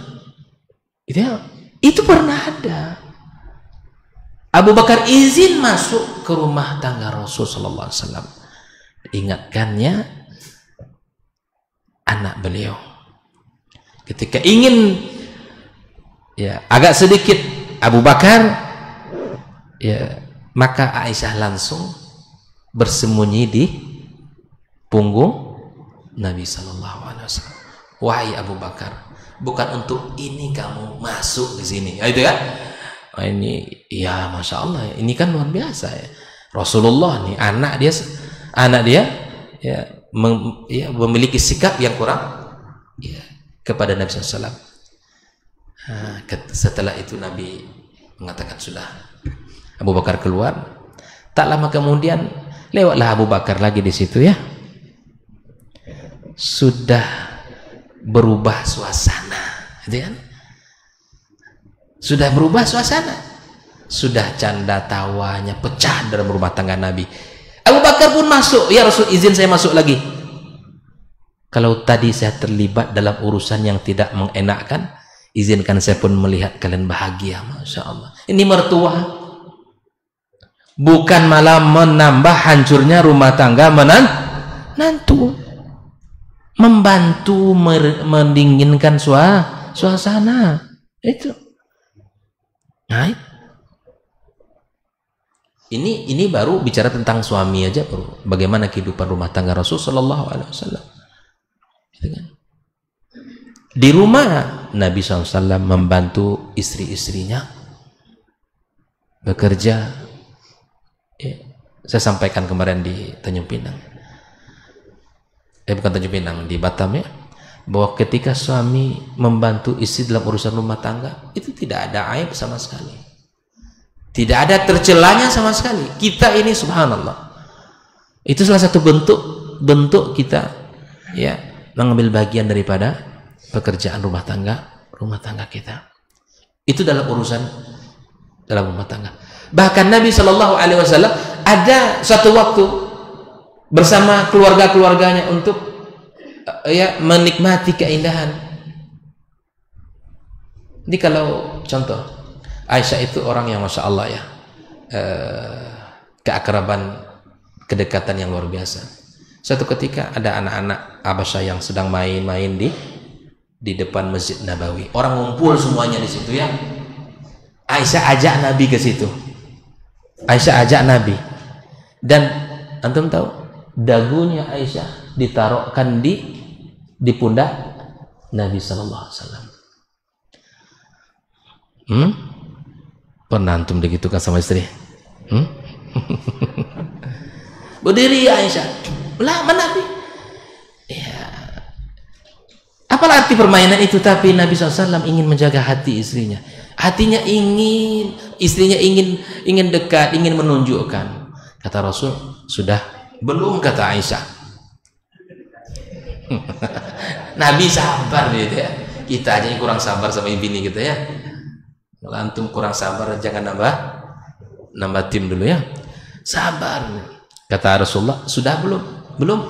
Itu pernah ada. Abu Bakar izin masuk ke rumah tangga Rasul sallallahu alaihi wasallam. Ingatkannya anak beliau. Ketika ingin ya agak sedikit Abu Bakar ya, maka Aisyah langsung bersembunyi di punggung Nabi sallallahu alaihi wasallam. Wahai Abu Bakar, bukan untuk ini kamu masuk di sini. Itu ya. Ini ya masya Allah, ini kan luar biasa ya. Rasulullah nih, anak dia ya, memiliki sikap yang kurang ya, kepada Nabi SAW. Setelah itu Nabi mengatakan sudah. Abu Bakar keluar. Tak lama kemudian lewatlah Abu Bakar lagi di situ ya. Sudah berubah suasana, gitu kan? Sudah berubah suasana, sudah canda tawanya pecah dalam rumah tangga Nabi. Abu Bakar pun masuk, ya Rasul izin saya masuk lagi. Kalau tadi saya terlibat dalam urusan yang tidak mengenakkan, izinkan saya pun melihat kalian bahagia. Masya Allah, ini mertua, bukan malah menambah hancurnya rumah tangga menantu, membantu mendinginkan suasana itu. Nah, ini baru bicara tentang suami aja, baru bagaimana kehidupan rumah tangga Rasul Sallallahu Alaihi Wasallam. Di rumah Nabi SAW membantu istri-istrinya bekerja. Ya, saya sampaikan kemarin di Tanjung Pinang, bukan Tanjung Pinang, di Batam ya, bahwa ketika suami membantu istri dalam urusan rumah tangga itu tidak ada aib sama sekali, tidak ada tercelanya sama sekali. Kita ini subhanallah, itu salah satu bentuk kita ya mengambil bagian daripada pekerjaan rumah tangga kita. Itu dalam urusan dalam rumah tangga. Bahkan Nabi Shallallahu Alaihi Wasallam ada suatu waktu bersama keluarganya untuk ya menikmati keindahan. Ini kalau contoh, Aisyah itu orang yang masya Allah ya, keakraban, kedekatan yang luar biasa. Suatu ketika ada anak-anak Habasyah yang sedang main-main di depan Masjid Nabawi. Orang ngumpul semuanya di situ ya. Aisyah ajak Nabi ke situ. Aisyah ajak Nabi. Dan antum tahu, dagunya Aisyah ditaruhkan di pundak Nabi Sallallahu Alaihi Wasallam. Pernah antum digitukan sama istri? Berdiri Aisyah, lama Nabi. Ya. Apalah arti permainan itu? Tapi Nabi SAW ingin menjaga hati istrinya. Hatinya ingin, istrinya ingin dekat, ingin menunjukkan. Kata Rasul, sudah belum, kata Aisyah. Nabi sabar gitu ya. Kita aja yang kurang sabar sama bini kita ya. Kalau antum kurang sabar, jangan nambah tim dulu ya. Sabar. Kata Rasulullah, sudah belum? Belum.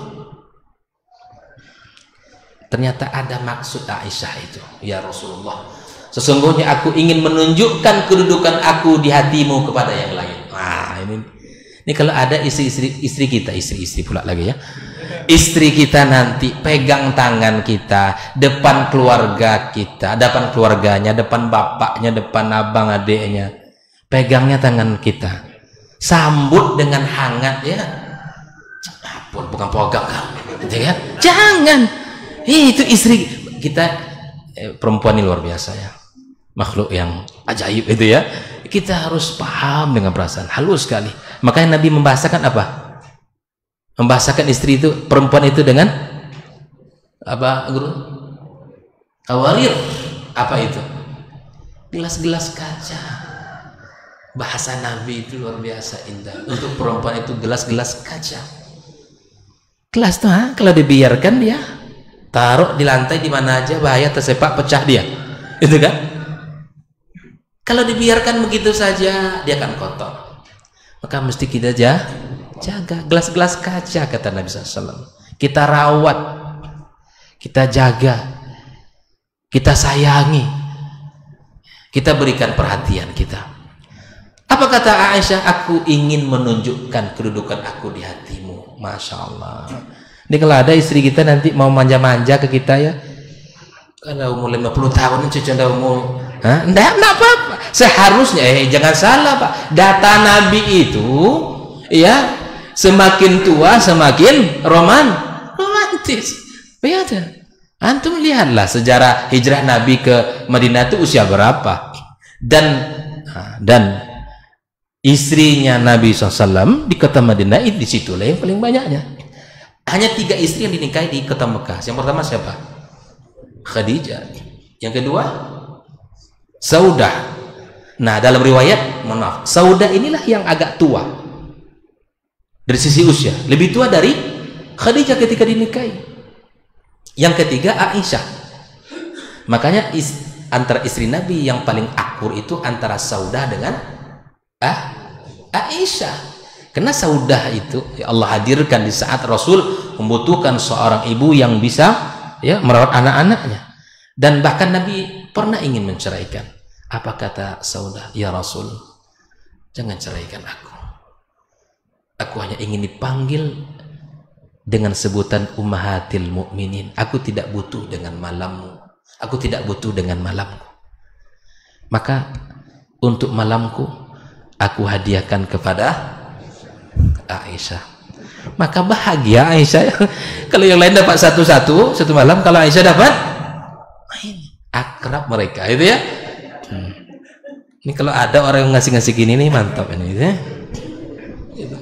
Ternyata ada maksud Aisyah itu. Ya Rasulullah, sesungguhnya aku ingin menunjukkan kedudukan aku di hatimu kepada yang lain. Wah, ini kalau ada istri kita, istri pula lagi ya. Istri kita nanti pegang tangan kita depan keluarga kita, depan keluarganya, depan bapaknya, depan abang adiknya, pegangnya tangan kita, sambut dengan hangat ya. Bukan pegang gitu ya. Jangan. Itu istri kita, perempuan ini luar biasa ya, makhluk yang ajaib itu ya. Kita harus paham dengan perasaan, halus sekali. Makanya Nabi membahasakan apa? Membahasakan istri itu, perempuan itu dengan apa, guru? Awarir. Apa itu? Gelas-gelas kaca. Bahasa Nabi itu luar biasa indah. Untuk perempuan itu gelas-gelas kaca. Gelas tuh, kalau dibiarkan dia taruh di lantai di mana aja, bahaya tersepak, pecah dia. Itu kan? Kalau dibiarkan begitu saja, dia akan kotor. Maka mesti kita jaga gelas-gelas kaca, kata Nabi SAW. Kita rawat, kita jaga, kita sayangi, kita berikan perhatian kita. Apa kata Aisyah? Aku ingin menunjukkan kedudukan aku di hatimu. Masya Allah. Ini kalau ada istri kita nanti mau manja-manja ke kita ya, kalau umur 50 tahun cucu anda umur, enggak apa-apa. Seharusnya, jangan salah Pak, data Nabi itu ya, semakin tua semakin romantis. Beda. Antum lihatlah sejarah hijrah Nabi ke Madinah itu usia berapa, dan istrinya Nabi SAW di kota Madinah itu disitulah yang paling banyaknya. Hanya 3 istri yang dinikahi di kota Mekah. Yang pertama siapa? Khadijah. Yang kedua Saudah. Nah, dalam riwayat, mohon maaf, Saudah inilah yang agak tua dari sisi usia, lebih tua dari Khadijah ketika dinikahi. Yang ketiga Aisyah. Makanya antara istri Nabi yang paling akur itu antara Saudah dengan Aisyah. Karena Saudah itu ya Allah hadirkan di saat Rasul membutuhkan seorang ibu yang bisa ya merawat anak-anaknya, dan bahkan Nabi pernah ingin menceraikan. Apa kata Saudah? Ya Rasul, jangan ceraikan aku. Aku hanya ingin dipanggil dengan sebutan ummahatil mukminin. Aku tidak butuh dengan malammu. Aku tidak butuh dengan malamku. Maka untuk malamku aku hadiahkan kepada Aisyah. Maka bahagia Aisyah. Kalau yang lain dapat satu malam, kalau Aisyah dapat akrab mereka itu ya. Ini kalau ada orang yang ngasih gini nih mantap ini ya. Gitu.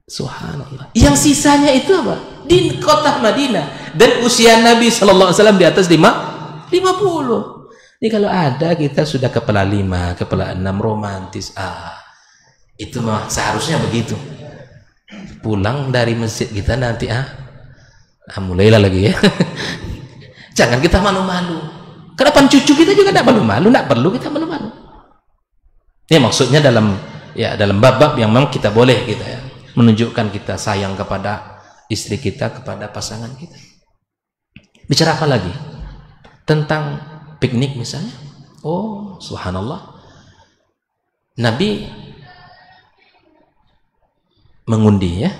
Subhanallah. Yang sisanya itu apa? Di kota Madinah, dan usia Nabi SAW di atas 50. Ini kalau ada kita sudah kepala 5, kepala 6 romantis. Itu mah seharusnya begitu. Pulang dari masjid kita nanti mulailah lagi ya. Jangan kita malu-malu. Kenapa cucu kita juga tidak malu-malu? Tidak perlu kita malu-malu. Ini maksudnya dalam bab-bab yang memang kita boleh kita ya, menunjukkan kita sayang kepada istri kita, kepada pasangan kita. Bicara apa lagi? Tentang piknik misalnya. Oh, subhanallah. Nabi mengundi ya,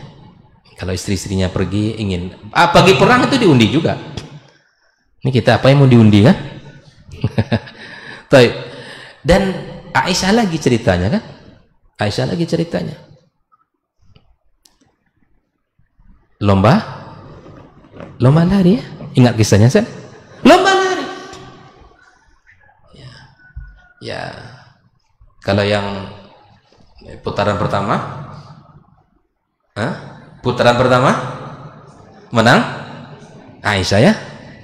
kalau istri-istrinya pergi ingin pergi perang itu diundi juga. Ini kita apa yang mau diundi kan? Dan Aisyah lagi ceritanya kan? Lomba lari ya, ingat kisahnya kan? Lomba lari ya, kalau yang putaran pertama menang Aisyah ya,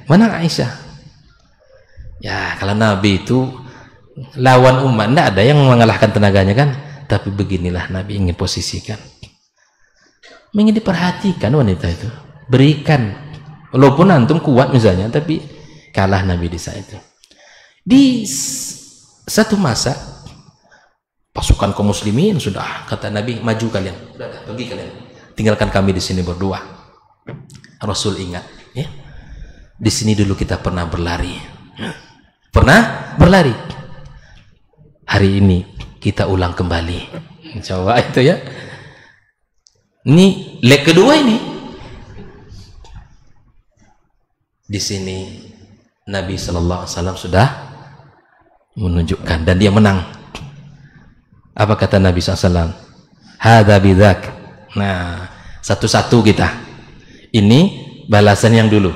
menang Aisyah. Ya, kalau Nabi itu lawan umat, tidak ada yang mengalahkan tenaganya kan. Tapi beginilah Nabi ingin posisikan, ingin diperhatikan wanita itu, berikan, walaupun antum kuat misalnya, tapi kalah Nabi di saat itu. Di satu masa pasukan kaum muslimin sudah, kata Nabi, maju kalian, sudah pergi kalian, tinggalkan kami di sini berdua. Rasul ingat, ya, di sini dulu kita pernah berlari, hari ini kita ulang kembali. Coba itu ya. Ini leg kedua ini. Di sini Nabi sallallahu alaihi wasallam sudah menunjukkan dan dia menang. Apa kata Nabi SAW? Hadza bidzak. Nah, satu-satu kita. Ini balasan yang dulu.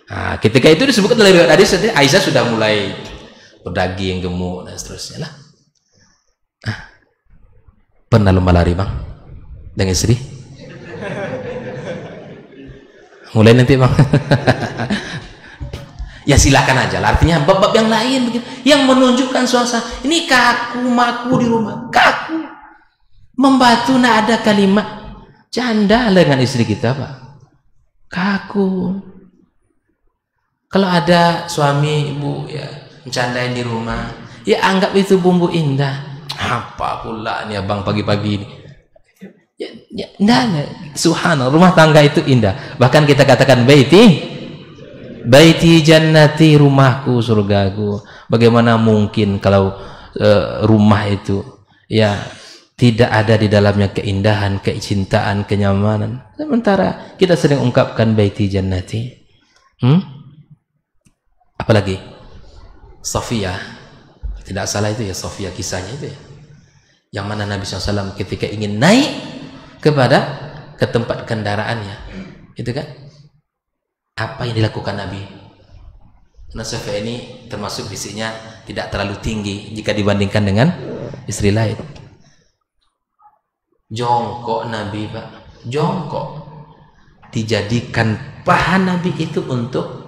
Nah, ketika itu disebutkan dalam riwayat hadis, Aisyah sudah mulai berdaging, gemuk dan seterusnya lah. Pernah lomba lari bang dengan istri? Mulai nanti bang. Ya silakan aja lah. Artinya bab-bab yang lain begitu, yang menunjukkan suasana ini kaku maku di rumah, kaku membatu, nak ada kalimat canda dengan istri kita pak, kaku. Kalau ada suami ibu ya mencandain di rumah, ya anggap itu bumbu indah. Apa pula nih abang pagi-pagi ini? Ya, nah, subhanallah, rumah tangga itu indah. Bahkan kita katakan baiti jannati, rumahku surgaku. Bagaimana mungkin kalau rumah itu ya tidak ada di dalamnya keindahan, kecintaan, kenyamanan. Sementara kita sering ungkapkan baiti jannati. Apalagi Sofia, tidak salah itu ya, Sofia kisahnya itu ya, yang mana Nabi SAW ketika ingin naik ke tempat kendaraannya, itu kan, apa yang dilakukan Nabi? Karena Sofia ini termasuk fisiknya tidak terlalu tinggi jika dibandingkan dengan istri lain. Jongkok Nabi pak, jongkok, dijadikan paha Nabi itu untuk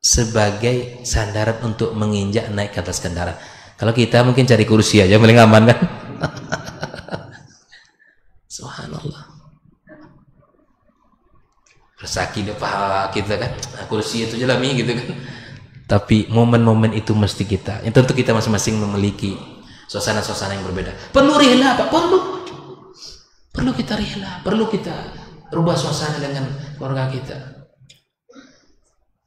sebagai sandaran untuk menginjak naik ke atas kendaraan. Kalau kita mungkin cari kursi aja paling aman kan. Subhanallah, bersaki di paha kita kan, nah, kursi itu jalami gitu kan. Tapi momen-momen itu mesti kita, yang tentu kita masing-masing memiliki suasana-suasana yang berbeda. Perlu rela pak, perlu kita rela, perlu kita rubah suasana dengan keluarga kita.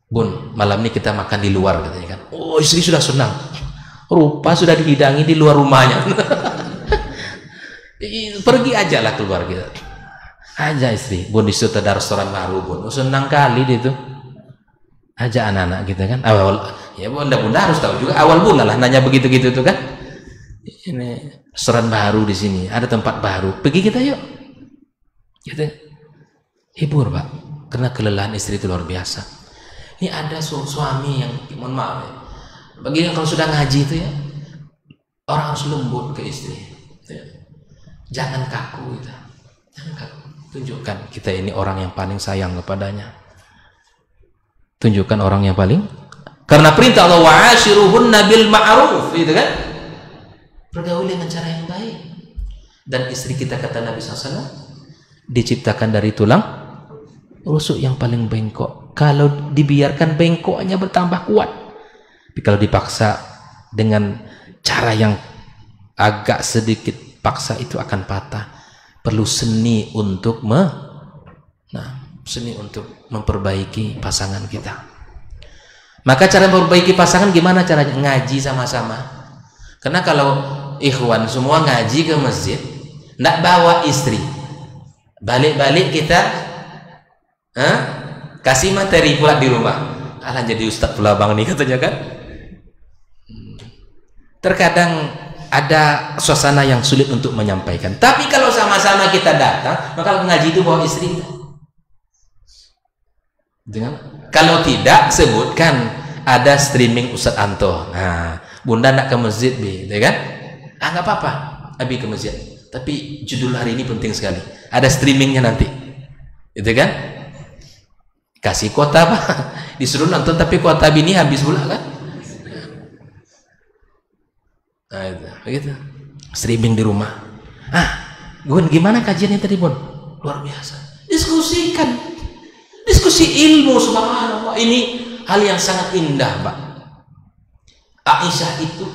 Bun, malam ini kita makan di luar katanya kan. Oh, istri sudah senang. Rupa sudah dihidangi di luar rumahnya. Pergi aja lah keluar kita. Aja istri, Bun, di situ ada restoran baru Bun. Oh, senang kali dia tuh. Aja anak-anak kita kan. Awal ya bunda harus tahu juga awal bulan lah nanya begitu-gitu tuh kan. Ini restoran baru di sini, ada tempat baru. Pergi kita yuk. Gitu. Hibur, Pak. Karena kelelahan istri itu luar biasa. Ini ada suami yang, mohon maaf ya, bagi yang kalau sudah ngaji itu ya, orang harus lembut ke istri ya. Jangan kaku kita, jangan kaku. Tunjukkan kita ini orang yang paling sayang kepadanya, tunjukkan orang yang paling, karena perintah Allah wa'ashiruhunna bil ma'ruf, gitu kan, pergauli dengan cara yang baik. Dan istri kita, kata Nabi SAW, diciptakan dari tulang rusuk yang paling bengkok. Kalau dibiarkan bengkoknya bertambah kuat, tapi kalau dipaksa dengan cara yang agak sedikit paksa itu akan patah. Perlu seni untuk seni untuk memperbaiki pasangan kita. Maka cara memperbaiki pasangan gimana caranya? Ngaji sama-sama. Karena kalau ikhwan semua ngaji ke masjid, nggak bawa istri, balik-balik kita kasih materi pula di rumah. Alah, jadi ustadz pula bang nih katanya kan. Terkadang ada suasana yang sulit untuk menyampaikan. Tapi kalau sama-sama kita datang, maka ngaji itu bawa istri. Kalau tidak, sebutkan ada streaming Ustadz Anto. Nah, bunda nak ke masjid bi, ya kan? Nggak apa-apa, abi ke masjid. Tapi judul hari ini penting sekali. Ada streamingnya nanti, itu kan? Kasih kuota apa? Disuruh nonton tapi kuota bini habis pula kan? Nah, itu, begitu. Streaming di rumah. Gun, gimana kajiannya tadi, Bun? Luar biasa. Diskusikan. Diskusi ilmu, subhanallah. Ini hal yang sangat indah, Pak. Aisyah itu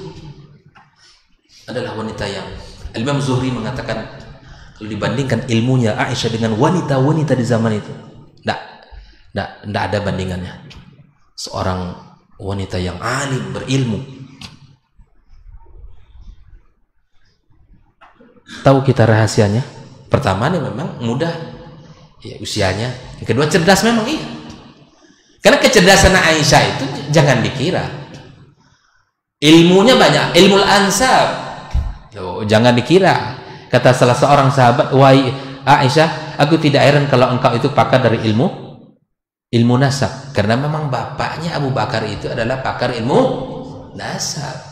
adalah wanita yang Imam Zuhri mengatakan kalau dibandingkan ilmunya Aisyah dengan wanita-wanita di zaman itu, tidak ada bandingannya. Seorang wanita yang alim, berilmu. Tahu kita rahasianya? Pertama nih memang mudah, ya usianya. Yang kedua cerdas memang iya. Karena kecerdasan Aisyah itu jangan dikira. Ilmunya banyak, ilmu ansab. Jangan dikira. Kata salah seorang sahabat, wahai Aisyah, aku tidak heran kalau engkau itu pakar dari ilmu nasab. Karena memang bapaknya Abu Bakar itu adalah pakar ilmu nasab.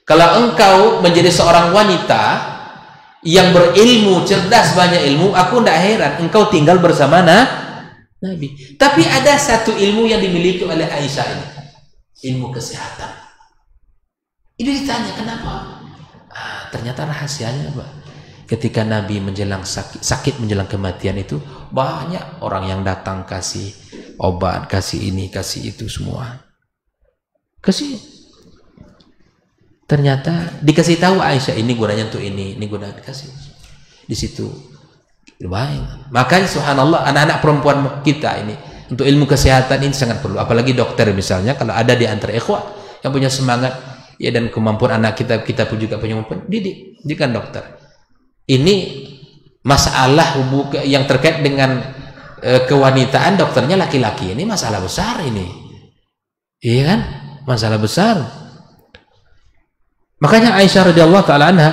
Kalau engkau menjadi seorang wanita yang berilmu, cerdas, banyak ilmu, aku tidak heran engkau tinggal bersama Nabi. Tapi ada satu ilmu yang dimiliki oleh Aisyah ini, ilmu kesehatan. Ini ditanya kenapa? Ternyata rahasianya apa? Ketika Nabi menjelang sakit menjelang kematian itu, banyak orang yang datang kasih obat, kasih ini, kasih itu semua. Kasih. Ternyata dikasih tahu Aisyah, ini gunanya untuk ini gunanya, dikasih. Di situ baik. Makanya subhanallah, anak-anak perempuan kita ini untuk ilmu kesehatan ini sangat perlu. Apalagi dokter misalnya, kalau ada di antara ikhwah yang punya semangat ya dan kemampuan anak kita pun juga punya kemampuan, didikan dokter. Ini masalah yang terkait dengan kewanitaan, dokternya laki-laki, ini masalah besar ini. Iya kan? Masalah besar. Makanya Aisyah radhiyallahu taala anha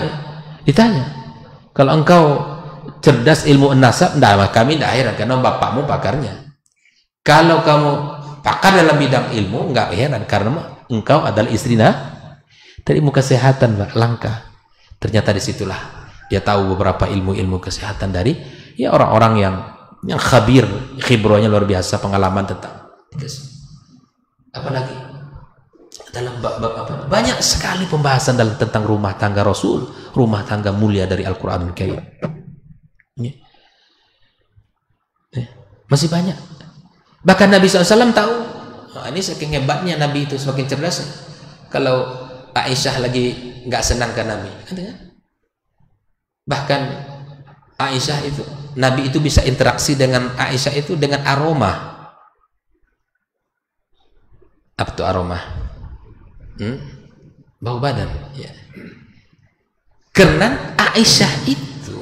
ditanya, kalau engkau cerdas ilmu nasab, kami tidak heran karena bapakmu pakarnya. Kalau kamu pakar dalam bidang ilmu, enggak heran karena engkau adalah istri dari ilmu kesehatan, Pak, langka. Ternyata disitulah dia tahu beberapa ilmu kesehatan dari ya orang-orang yang khibrohnya luar biasa, pengalaman tentang. Apalagi dalam bab banyak sekali pembahasan tentang rumah tangga Rasul, rumah tangga mulia dari Al-Qur'anul Karim. Masih banyak. Bahkan Nabi SAW tahu, ini saking hebatnya Nabi itu, semakin cerdas. Kalau Aisyah lagi nggak senang ke Nabi, bahkan Aisyah itu, Nabi itu bisa interaksi dengan Aisyah itu dengan aroma. Apa itu aroma? Bau badan, ya. Karena Aisyah itu,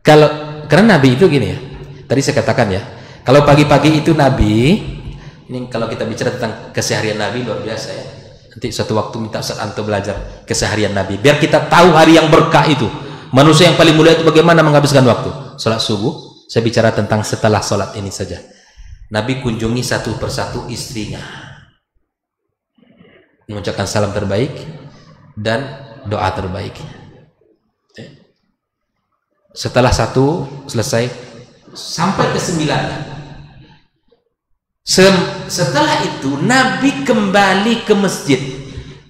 karena Nabi itu gini ya. Tadi saya katakan ya, kalau pagi-pagi itu Nabi, ini kalau kita bicara tentang keseharian Nabi luar biasa ya. Nanti suatu waktu minta Ustaz Anto belajar keseharian Nabi, biar kita tahu hari yang berkah itu. Manusia yang paling mulia itu bagaimana menghabiskan waktu. Sholat subuh, saya bicara tentang setelah sholat ini saja. Nabi kunjungi satu persatu istrinya, mengucapkan salam terbaik dan doa terbaik. Setelah satu selesai sampai ke 9. Setelah itu Nabi kembali ke masjid,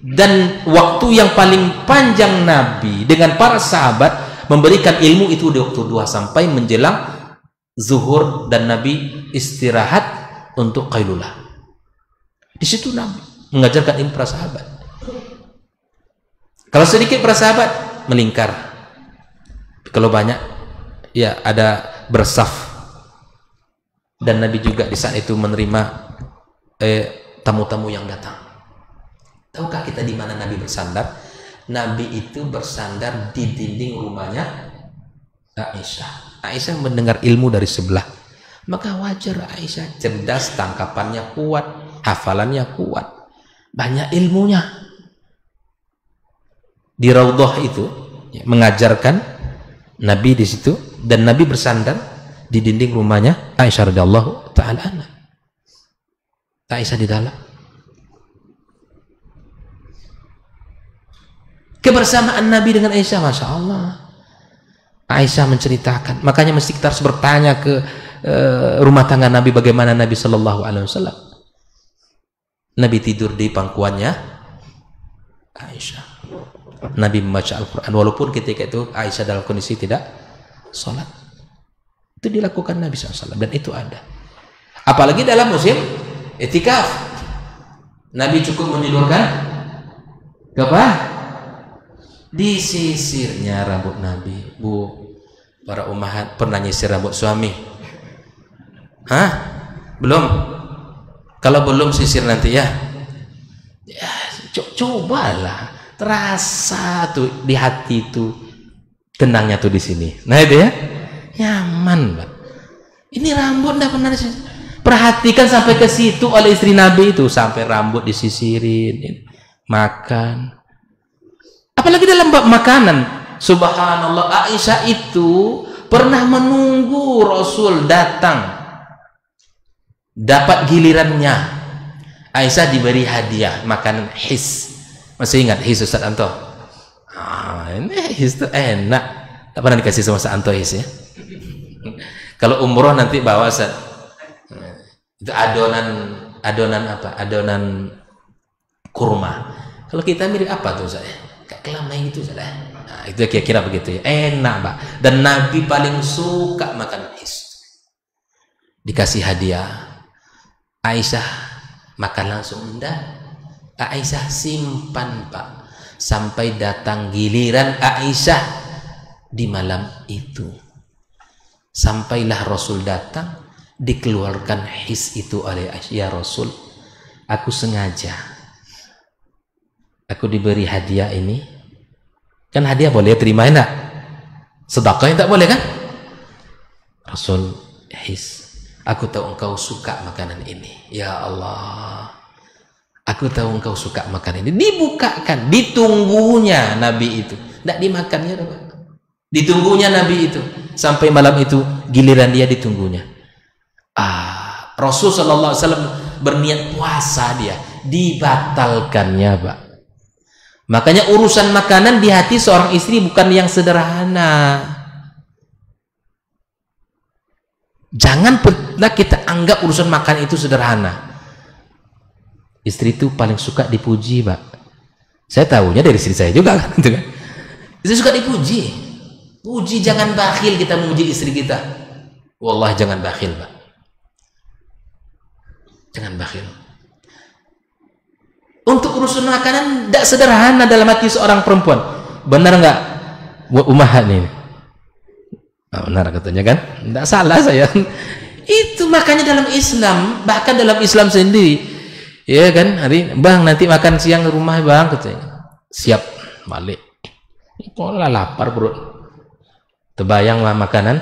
dan waktu yang paling panjang Nabi dengan para sahabat memberikan ilmu itu di waktu 2 sampai menjelang zuhur, dan Nabi istirahat untuk qailulah. Di situ Nabi mengajarkan ilmu para sahabat. Kalau sedikit para sahabat melingkar, kalau banyak ya ada bersaf. Dan Nabi juga di saat itu menerima tamu-tamu yang datang. Tahukah kita di mana Nabi bersandar? Nabi itu bersandar di dinding rumahnya Aisyah. Aisyah mendengar ilmu dari sebelah, maka wajar Aisyah cerdas, tangkapannya kuat, hafalannya kuat, banyak ilmunya. Di Raudhah itu ya, mengajarkan Nabi di situ, dan Nabi bersandar di dinding rumahnya Aisyah radhiyallahu taala anha. Aisyah di dalam. Kebersamaan Nabi dengan Aisyah, masya Allah. Aisyah menceritakan, makanya mesti kita harus bertanya ke rumah tangga Nabi, bagaimana Nabi Shallallahu Alaihi Wasallam. Nabi tidur di pangkuannya Aisyah. Nabi membaca Al-Quran walaupun ketika itu Aisyah dalam kondisi tidak sholat. Itu dilakukan Nabi SAW dan itu ada. Apalagi dalam musim i'tikaf, Nabi cukup menjulurkan apa? Disisirnya rambut Nabi. Bu, para ummahat pernah nyisir rambut suami? Hah? Belum? Kalau belum sisir nanti ya. Ya, cobalah, terasa tuh di hati tuh tenangnya tuh di sini. Nah itu ya, nyaman, Pak. Ini rambut enggak pernah disisir. Perhatikan sampai ke situ oleh istri Nabi itu, sampai rambut disisirin, makan. Apalagi dalam bab makanan, subhanallah, Aisyah itu pernah menunggu Rasul datang. Dapat gilirannya, Aisyah diberi hadiah makanan his. Masih ingat his Ustaz Anto? Ini his itu enak. Tak pernah dikasih sama Ustaz Anto his ya. Kalau umroh nanti bawa Ustaz. Itu adonan apa? Adonan kurma. Kalau kita mirip apa tuh Ustaz? Kayak kelamai gitu Ustaz. Nah, itu kira-kira begitu ya. Enak, Pak. Dan Nabi paling suka makan his. Dikasih hadiah. Aisyah makan langsung enggak. Aisyah simpan, Pak, sampai datang giliran Aisyah di malam itu. Sampailah Rasul datang, dikeluarkan his itu oleh Aisyah. Ya Rasul, aku sengaja, aku diberi hadiah ini. Kan hadiah boleh terima enggak? Sedekah tak boleh kan? Rasul, his, aku tahu engkau suka makanan ini. Ya Allah, aku tahu engkau suka makanan ini. Dibukakan, ditunggunya Nabi itu. Tidak dimakannya, ditunggunya Nabi itu. Sampai malam itu giliran dia ditunggunya. Rasul SAW berniat puasa dia. Dibatalkannya, Pak. Makanya urusan makanan di hati seorang istri bukan yang sederhana. Jangan pernah kita anggap urusan makan itu sederhana. Istri itu paling suka dipuji, Pak. Saya tahunya dari istri saya juga kan, gitu kan. Istri suka dipuji. Puji, jangan bakhil kita memuji istri kita. Wallah jangan bakhil, Pak. Jangan bakhil. Untuk urusan makanan tidak sederhana dalam hati seorang perempuan. Benar nggak buat ummahat ini? Benar katanya kan? Tidak salah saya. Itu makanya dalam Islam, bahkan dalam Islam sendiri, ya kan, hari bang nanti makan siang di rumah bang, katanya. Siap, balik. Kok lapar perut. Terbayanglah makanan.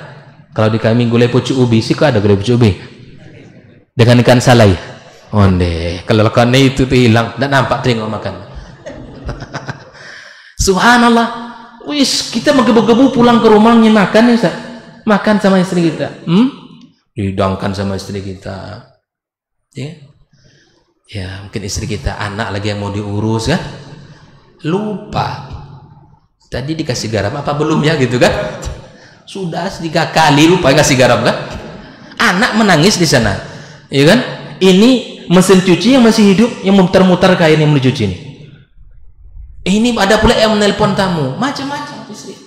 Kalau di kami gulai pucuk ubi sih, kok ada gulai pucuk ubi dengan ikan salai. Onde, kalau ikannya itu tuh hilang, tidak nampak tengok makan. Subhanallah. Wis, kita menggebu-gebu pulang ke rumahnya makan ya, Ustaz. Makan sama istri kita. Dihidangkan sama istri kita. Ya. Ya, mungkin istri kita anak lagi yang mau diurus kan. Lupa. Tadi dikasih garam apa belum ya gitu kan? Sudah 3 kali lupa kasih garam kan? Anak menangis di sana. Ya kan? Ini mesin cuci yang masih hidup yang memutar-mutar kain yang mencuci ini. Ini ada pula yang menelpon tamu, macam-macam istri.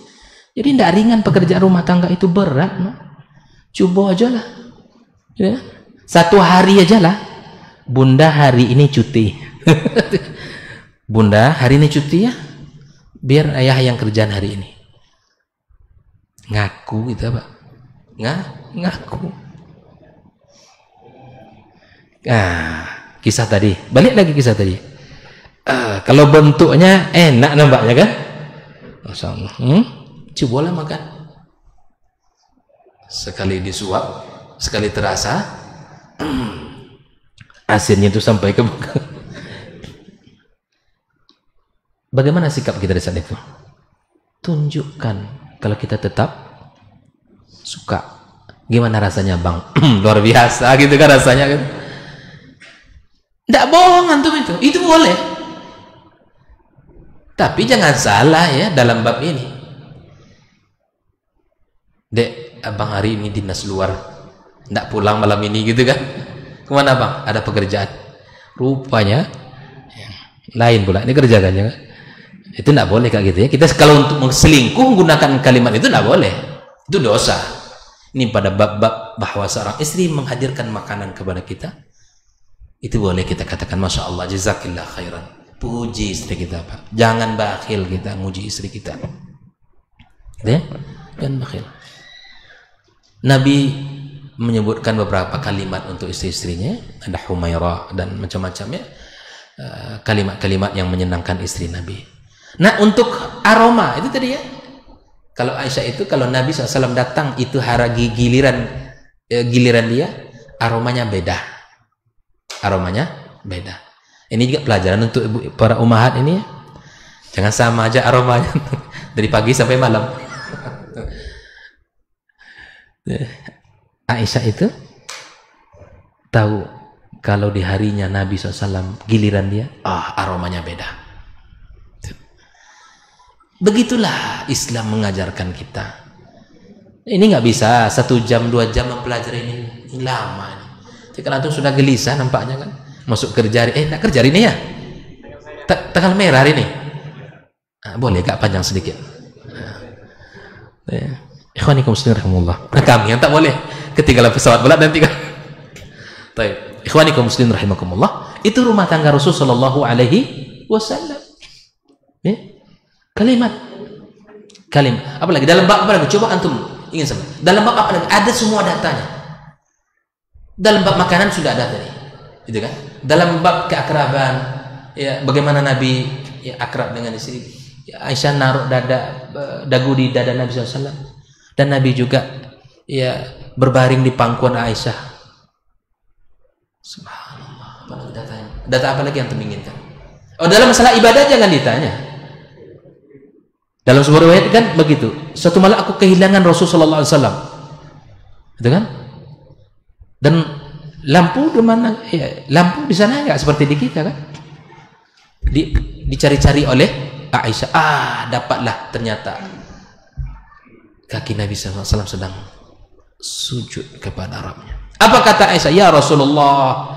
Jadi tidak ringan pekerjaan rumah tangga itu, berat. No? Coba aja lah. Ya. 1 hari aja lah. Bunda hari ini cuti. Bunda hari ini cuti ya. Biar ayah yang kerjaan hari ini. Ngaku gitu Pak. Ngaku. Kisah tadi. Balik lagi kisah tadi. Kalau bentuknya enak nampaknya kan? Cobalah makan. Sekali disuap, sekali terasa, asinnya itu sampai ke Bagaimana sikap kita di saat itu? Tunjukkan kalau kita tetap suka. Gimana rasanya bang? Luar biasa gitu kan rasanya kan? Tidak bohong antum itu boleh. Tapi jangan salah ya dalam bab ini. Dek, abang hari ini dinas luar, tidak pulang malam ini gitu kan? Kemana bang? Ada pekerjaan. Rupanya lain pula ini kerjaannya kan? Itu tidak boleh kayak gitu ya. Kita kalau untuk selingkuh menggunakan kalimat itu tidak boleh. Itu dosa. Ini pada bab-bab bahwa seorang istri menghadirkan makanan kepada kita, itu boleh kita katakan Masya Allah, jazakillah khairan. Puji istri kita, Pak. Jangan bakhil kita muji istri kita. Ya? Jangan bakhil. Nabi menyebutkan beberapa kalimat untuk istri-istrinya, ada Humairah dan macam-macamnya, kalimat-kalimat yang menyenangkan istri Nabi. Nah, untuk aroma itu tadi ya, kalau Aisyah itu kalau Nabi SAW datang itu hari giliran dia, aromanya beda. Ini juga pelajaran untuk ibu, para ummahat ini ya. Jangan sama aja aromanya dari pagi sampai malam. Aisyah itu tahu kalau di harinya Nabi SAW giliran dia, aromanya beda. Begitulah Islam mengajarkan kita. Ini nggak bisa 1 jam 2 jam mempelajari ini lama. Jadi kalau antum sudah gelisah nampaknya kan, masuk kerja nak kerja hari ini ya, tanggal merah hari ini, boleh gak panjang sedikit? Ikhwanikum muslimin rahimahullah. Kami yang tak boleh ketinggalan pesawat pula nanti kan. Ikhwanikum muslimin rahimakumullah. Itu rumah tangga Rasul sallallahu alaihi wasallam. Kalimat. Apalagi dalam bab apa lagi? Coba antum ingin sama. Dalam bab apa lagi? Ada semua datanya. Dalam bab makanan sudah ada tadi, gitu kan? Dalam bab keakraban, ya bagaimana Nabi ya akrab dengan istri. Ya, Aisyah naruh dagu di dada Nabi SAW, dan Nabi juga ya berbaring di pangkuan Aisyah. Subhanallah. Apa lagi datanya? Data apa lagi yang antum inginkan? Dalam masalah ibadah jangan ditanya. Dalam sebuah riwayat kan begitu. Suatu malam aku kehilangan Rasulullah SAW, gitu kan? Dan lampu di mana? Ya, lampu di sana nggak seperti di kita kan? Dicari-cari oleh Aisyah. Dapatlah ternyata kaki Nabi SAW sedang sujud kepada Rabbnya. Apa kata Aisyah? Ya Rasulullah,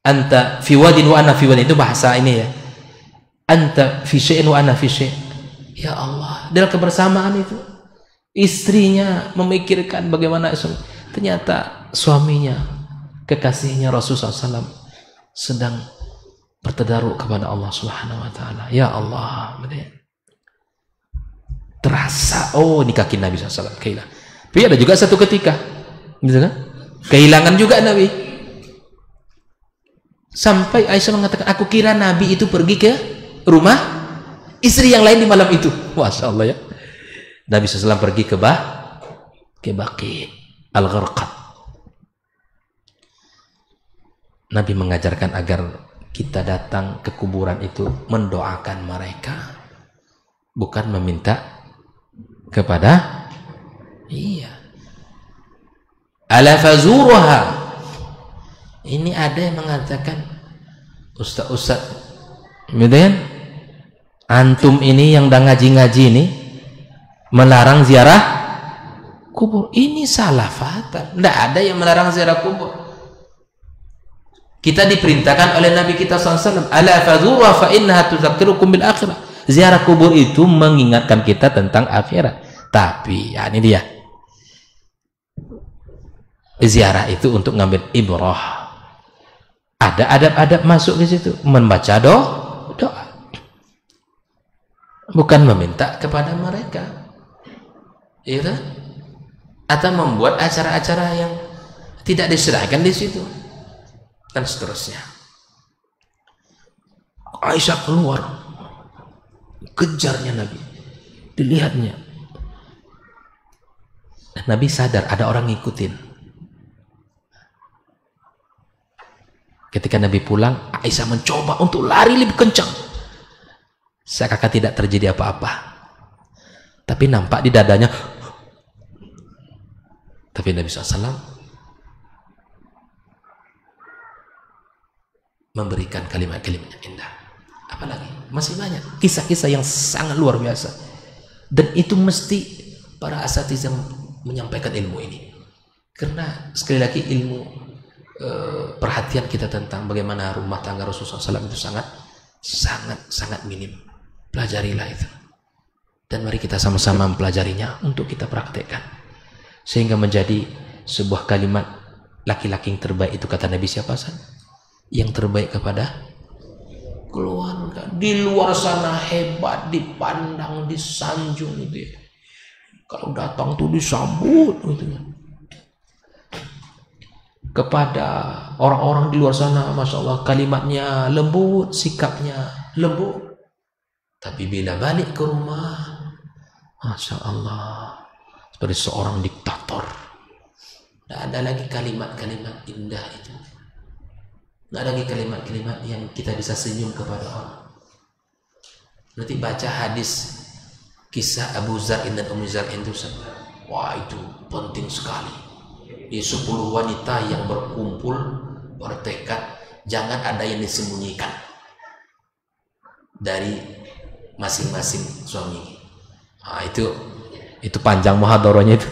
anta fi wadin wa ana fi wadin. Itu bahasa ini ya. Anta fi syai'in wa ana fi syai'. Ya Allah, dalam kebersamaan itu istrinya memikirkan bagaimana ternyata suaminya, kekasihnya Rasulullah SAW sedang bertadaruk kepada Allah Subhanahu wa taala. Ya Allah, terasa ini kaki Nabi SAW kehilangan. Tapi ada juga satu ketika gitu kan? Kehilangan juga Nabi. Sampai Aisyah mengatakan, aku kira Nabi itu pergi ke rumah istri yang lain di malam itu. Masya Allah ya. Nabi SAW pergi ke Baqi Al-Gharqad. Nabi mengajarkan agar kita datang ke kuburan itu mendoakan mereka, bukan meminta kepada ala fazuruha. Ini ada yang mengatakan, ustaz kemudian antum ini yang dah ngaji-ngaji ini melarang ziarah kubur. Ini salah fatal. Tidak ada yang melarang ziarah kubur. Kita diperintahkan oleh Nabi kita SAW, ala fadhuruha fa innaha tudzakirukum bil akhirah. Ziarah kubur itu mengingatkan kita tentang akhirat. Tapi ya ini dia, ziarah itu untuk ngambil ibrah. Ada adab-adab masuk di situ. Membaca doa, bukan meminta kepada mereka, ya, atau membuat acara-acara yang tidak diserahkan di situ dan seterusnya. Aisyah keluar, kejarnya Nabi, dilihatnya, dan Nabi sadar ada orang ngikutin. Ketika Nabi pulang, Aisyah mencoba untuk lari lebih kencang, seakan tidak terjadi apa-apa, tapi nampak di dadanya. Tapi Nabi SAW memberikan kalimat-kalimat yang indah. Apalagi masih banyak kisah-kisah yang sangat luar biasa, dan itu mesti para asatidzah menyampaikan ilmu ini, karena sekali lagi ilmu perhatian kita tentang bagaimana rumah tangga Rasulullah SAW itu sangat minim. Pelajarilah itu. Dan mari kita sama-sama mempelajarinya untuk kita praktekkan. Sehingga menjadi sebuah kalimat laki-laki yang terbaik itu, kata Nabi siapa San? Yang terbaik kepada keluarga. Di luar sana hebat, dipandang, disanjung gitu ya. Kalau datang tuh disambut gitu ya. Kepada orang-orang di luar sana, Masya Allah, kalimatnya lembut, sikapnya lembut. Tapi bila balik ke rumah, Masya Allah, seperti seorang diktator. Tidak ada lagi kalimat-kalimat indah itu. Tidak ada lagi kalimat-kalimat yang kita bisa senyum kepada orang. Nanti baca hadis kisah Abu Zar'in dan Ummu Zar'in itu, wah itu penting sekali. Di 10 wanita yang berkumpul bertekad jangan ada yang disembunyikan dari masing-masing suami. Nah, itu panjang muhadharahnya itu.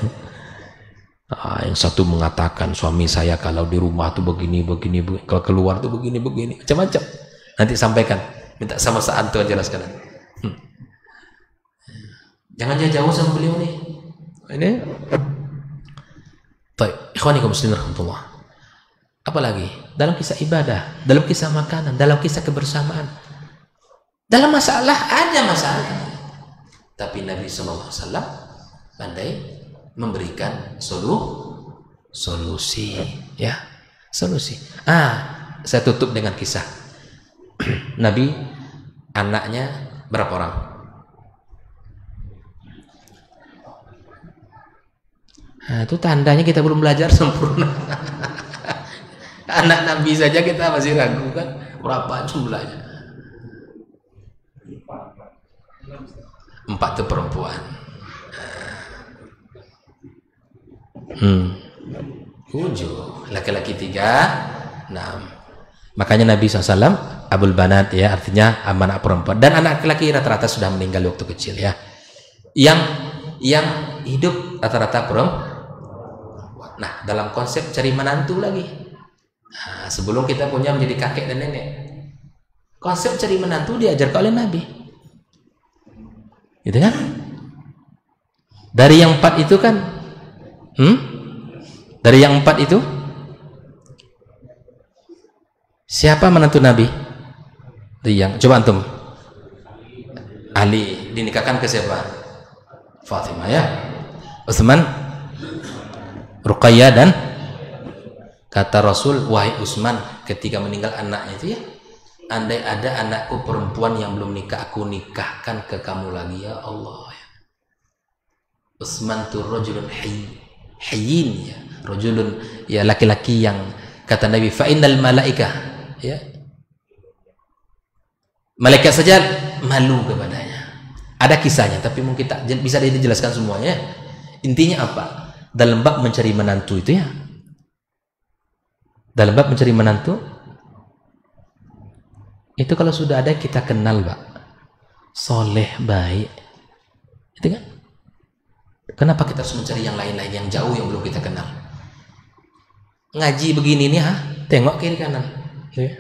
Yang satu mengatakan suami saya kalau di rumah tuh begini, kalau keluar tuh begini, macam-macam. Nanti sampaikan, minta sama Sa'anto jelaskan. Jangan jauh sama beliau nih. Ini. Baik, ikhwani kaum muslimin rahmatullah. Apalagi dalam kisah ibadah, dalam kisah makanan, dalam kisah kebersamaan, dalam masalah ada masalah. Tapi Nabi SAW pandai memberikan solusi, ya, solusi. Saya tutup dengan kisah Nabi, anaknya berapa orang? Itu tandanya kita belum belajar sempurna. Anak Nabi saja kita masih ragu kan, berapa jumlahnya? 4 itu perempuan. 7 laki-laki 3, 6. Makanya Nabi SAW Abul Banat, ya, artinya anak perempuan, dan anak laki-laki rata-rata sudah meninggal waktu kecil, ya. Yang hidup rata-rata perempuan. Nah, dalam konsep cari menantu lagi. Sebelum kita punya menjadi kakek dan nenek, konsep cari menantu diajarkan oleh Nabi. Gitu kan? Dari yang 4 itu kan, dari yang 4 itu, siapa menantu Nabi? Coba antum. Ali dinikahkan ke siapa? Fatimah, ya. Utsman, Ruqayyah, dan kata Rasul, wahai Utsman, ketika meninggal anaknya itu, ya, andai ada anakku perempuan yang belum nikah, aku nikahkan ke kamu lagi, ya Allah. Utsman tu rajulun hayyin, ya, rajulun, ya, laki-laki yang kata Nabi, fa innal malaikah, ya, malaikat saja malu kepadanya. Ada kisahnya, tapi mungkin tak bisa dijelaskan semuanya. Intinya apa? Dalam bab mencari menantu itu, ya, dalam bab mencari menantu itu, kalau sudah ada kita kenal, Pak, soleh, baik, itu kan, kenapa kita harus mencari yang lain-lain, yang jauh, yang belum kita kenal? Ngaji begini nih, tengok kiri kanan, gitu ya.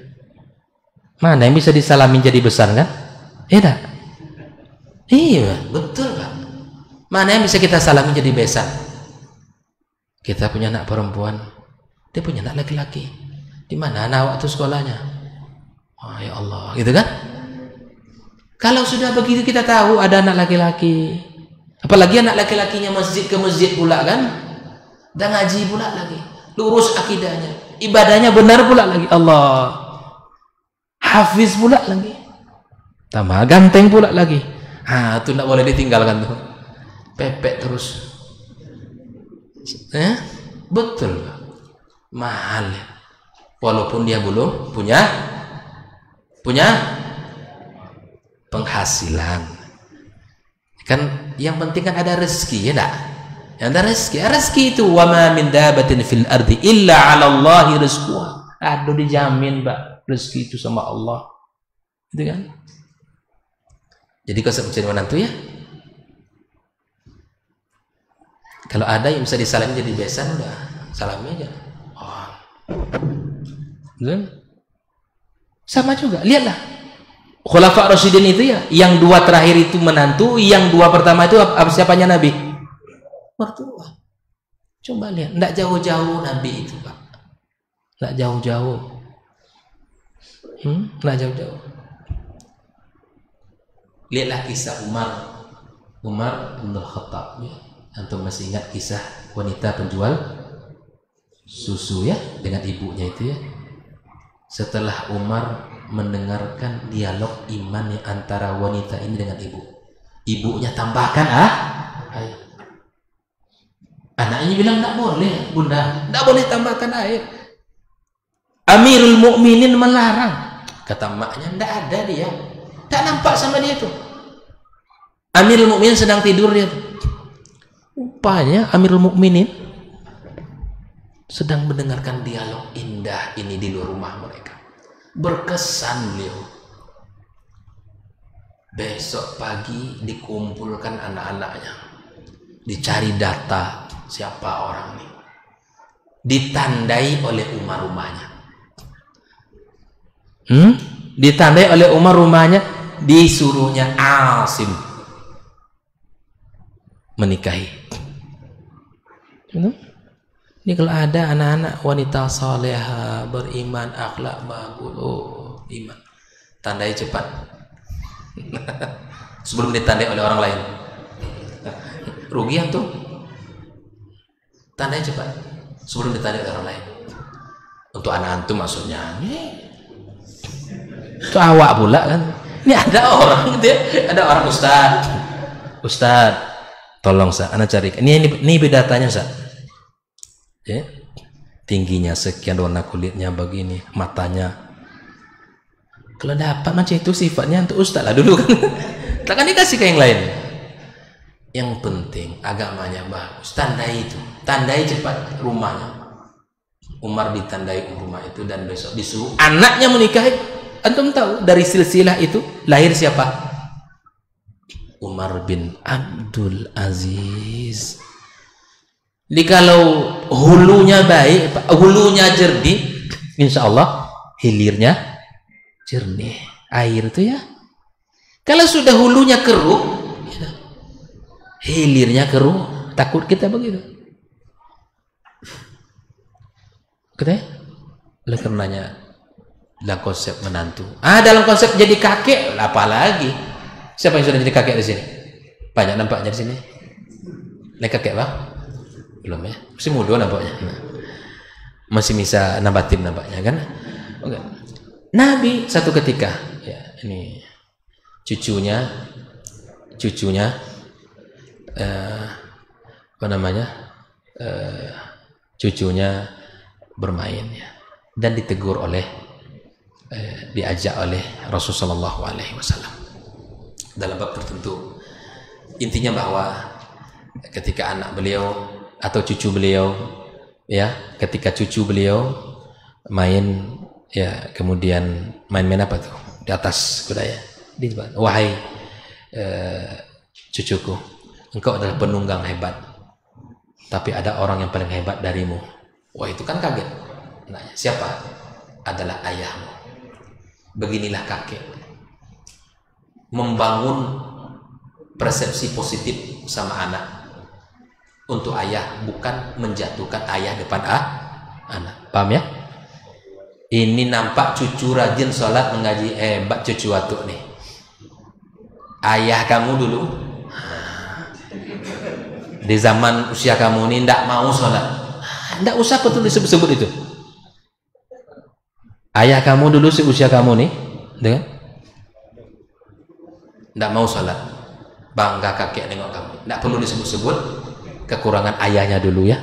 Mana yang bisa disalamin jadi besar, kan? Tidak. Iya, betul, Pak. Mana yang bisa kita salamin jadi besan? Kita punya anak perempuan, dia punya anak laki-laki. Di mana anak waktu sekolahnya? Oh, ya Allah, gitu kan? Kalau sudah begitu kita tahu ada anak laki-laki, apalagi anak laki-lakinya masjid ke masjid pula, kan? Dan ngaji pula lagi, lurus akidahnya, ibadahnya benar pula lagi, Allah, hafiz pula lagi, tambah ganteng pula lagi. Itu tidak boleh ditinggalkan tuh, pepek terus. Betul, mahal, walaupun dia belum punya penghasilan, kan yang penting kan ada rezeki, ya enggak? Ada rezeki itu, wa ma min dabatin fil ardi illa 'ala Allahi rizquha. Ada dijamin, Pak, rezeki itu sama Allah, gitu kan? Jadi konsep mencari menantu, ya, kalau ada yang bisa disalami jadi besan, udah salami aja. Sama juga, lihatlah Khulafa Rasyidin itu ya, yang dua terakhir itu menantu, yang dua pertama itu apa siapanya Nabi? Mertua. Coba lihat, tidak jauh-jauh Nabi itu, Pak. Tidak jauh-jauh. Tidak jauh-jauh. Lihatlah kisah Umar bin Khattab ya. Antum masih ingat kisah wanita penjual susu ya, dengan ibunya itu ya. Setelah Umar mendengarkan dialog iman antara wanita ini dengan ibunya tambahkan air. Anaknya bilang tidak boleh, bunda, tidak boleh tambahkan air. Amirul Mukminin melarang. Kata maknya tidak ada dia, tidak nampak sama dia tuh. Amirul Mukminin sedang tidur dia tuh. Rupanya Amirul Mukminin sedang mendengarkan dialog indah ini di luar rumah mereka. Berkesan beliau. Besok pagi dikumpulkan anak-anaknya, dicari data siapa orang ini, ditandai oleh Umar rumahnya. Ditandai oleh Umar rumahnya, disuruhnya Asim menikahi. Ini kalau ada anak-anak wanita salehah, beriman, akhlak bagus, iman, tandai cepat sebelum ditandai oleh orang lain. Rugi antum, tandai cepat sebelum ditandai oleh orang lain. Untuk anak antum maksudnya, itu awak pula kan. Ini ada orang gitu ya, ada orang Ustaz, tolong Ustaz, anak cari. Ini datanya Ustaz. Ya, tingginya sekian, warna kulitnya begini, matanya. Kalau dapat macam itu sifatnya untuk Ustaz lah dulu kan. Takkan dikasih ke yang lain. Yang penting agamanya bagus. Tandai itu, tandai cepat rumahnya. Umar ditandai rumah itu dan besok disuruh anaknya menikahi. Antum tahu dari silsilah itu lahir siapa? Umar bin Abdul Aziz. Jadi kalau hulunya baik, hulunya jernih, insya Allah hilirnya jernih. Air itu ya. Kalau sudah hulunya keruh, hilirnya keruh. Takut kita begitu. Oke? Oleh karenanya dalam konsep menantu. Dalam konsep jadi kakek, apalagi? Siapa yang sudah jadi kakek di sini? Banyak nampaknya di sini. Ini kakek Bang? Belum ya, masih muda nampaknya, masih bisa nabatin nampaknya kan. Oke. Nabi satu ketika ya, ini cucunya cucunya bermain ya, dan ditegur oleh diajak oleh Rasulullah SAW dalam bab tertentu. Intinya bahwa ketika anak beliau atau cucu beliau ya, ketika cucu beliau main ya, kemudian main apa tuh di atas kuda ya, wahai cucuku, engkau adalah penunggang hebat, tapi ada orang yang paling hebat darimu. Wah, itu kan kaget. Nah, siapa? Adalah ayahmu. Beginilah kakek membangun persepsi positif sama anak. Untuk ayah, bukan menjatuhkan ayah depan anak. Paham ya? Ini nampak cucu rajin sholat mengaji, hebat cucu watuk nih. Ayah kamu dulu di zaman usia kamu ini tidak mau sholat, tidak usah betul disebut-sebut itu. Ayah kamu dulu seusia kamu nih, tidak mau sholat, bangga kakek nengok kamu, tidak perlu disebut-sebut kekurangan ayahnya dulu ya.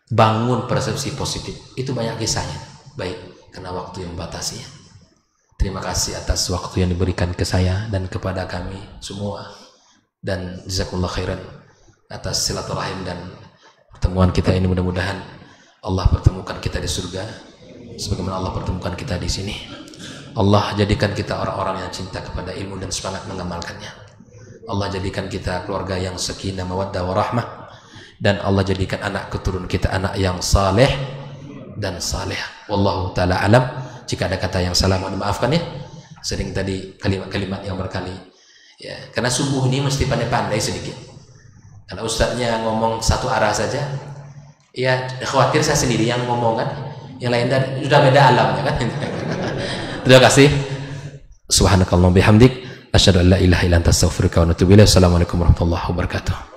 Bangun persepsi positif, itu banyak kisahnya. Baik, karena waktu yang membatasi ya. Terima kasih atas waktu yang diberikan ke saya dan kepada kami semua, dan jazakumullah khairan atas silaturahim dan pertemuan kita ini. Mudah-mudahan Allah pertemukan kita di surga sebagaimana Allah pertemukan kita di sini. Allah jadikan kita orang-orang yang cinta kepada ilmu dan semangat mengamalkannya. Allah jadikan kita keluarga yang sakinah mawaddah warahmah, dan Allah jadikan anak keturunan kita anak yang saleh dan saleh. Wallahu taala alam. Jika ada kata yang salah mohon dimaafkan ya. sering tadi kalimat-kalimat yang berkali. Ya, karena subuh ini mesti pandai-pandai sedikit. Karena ustadznya ngomong satu arah saja, ya khawatir saya sendiri yang ngomong kan, yang lain sudah beda alamnya kan. Terima kasih. Subhanakallahumma bihamdik, asyhadu an la ilaha illa anta astaghfiruka wa atubu ilaik. Assalamualaikum warahmatullahi wabarakatuh.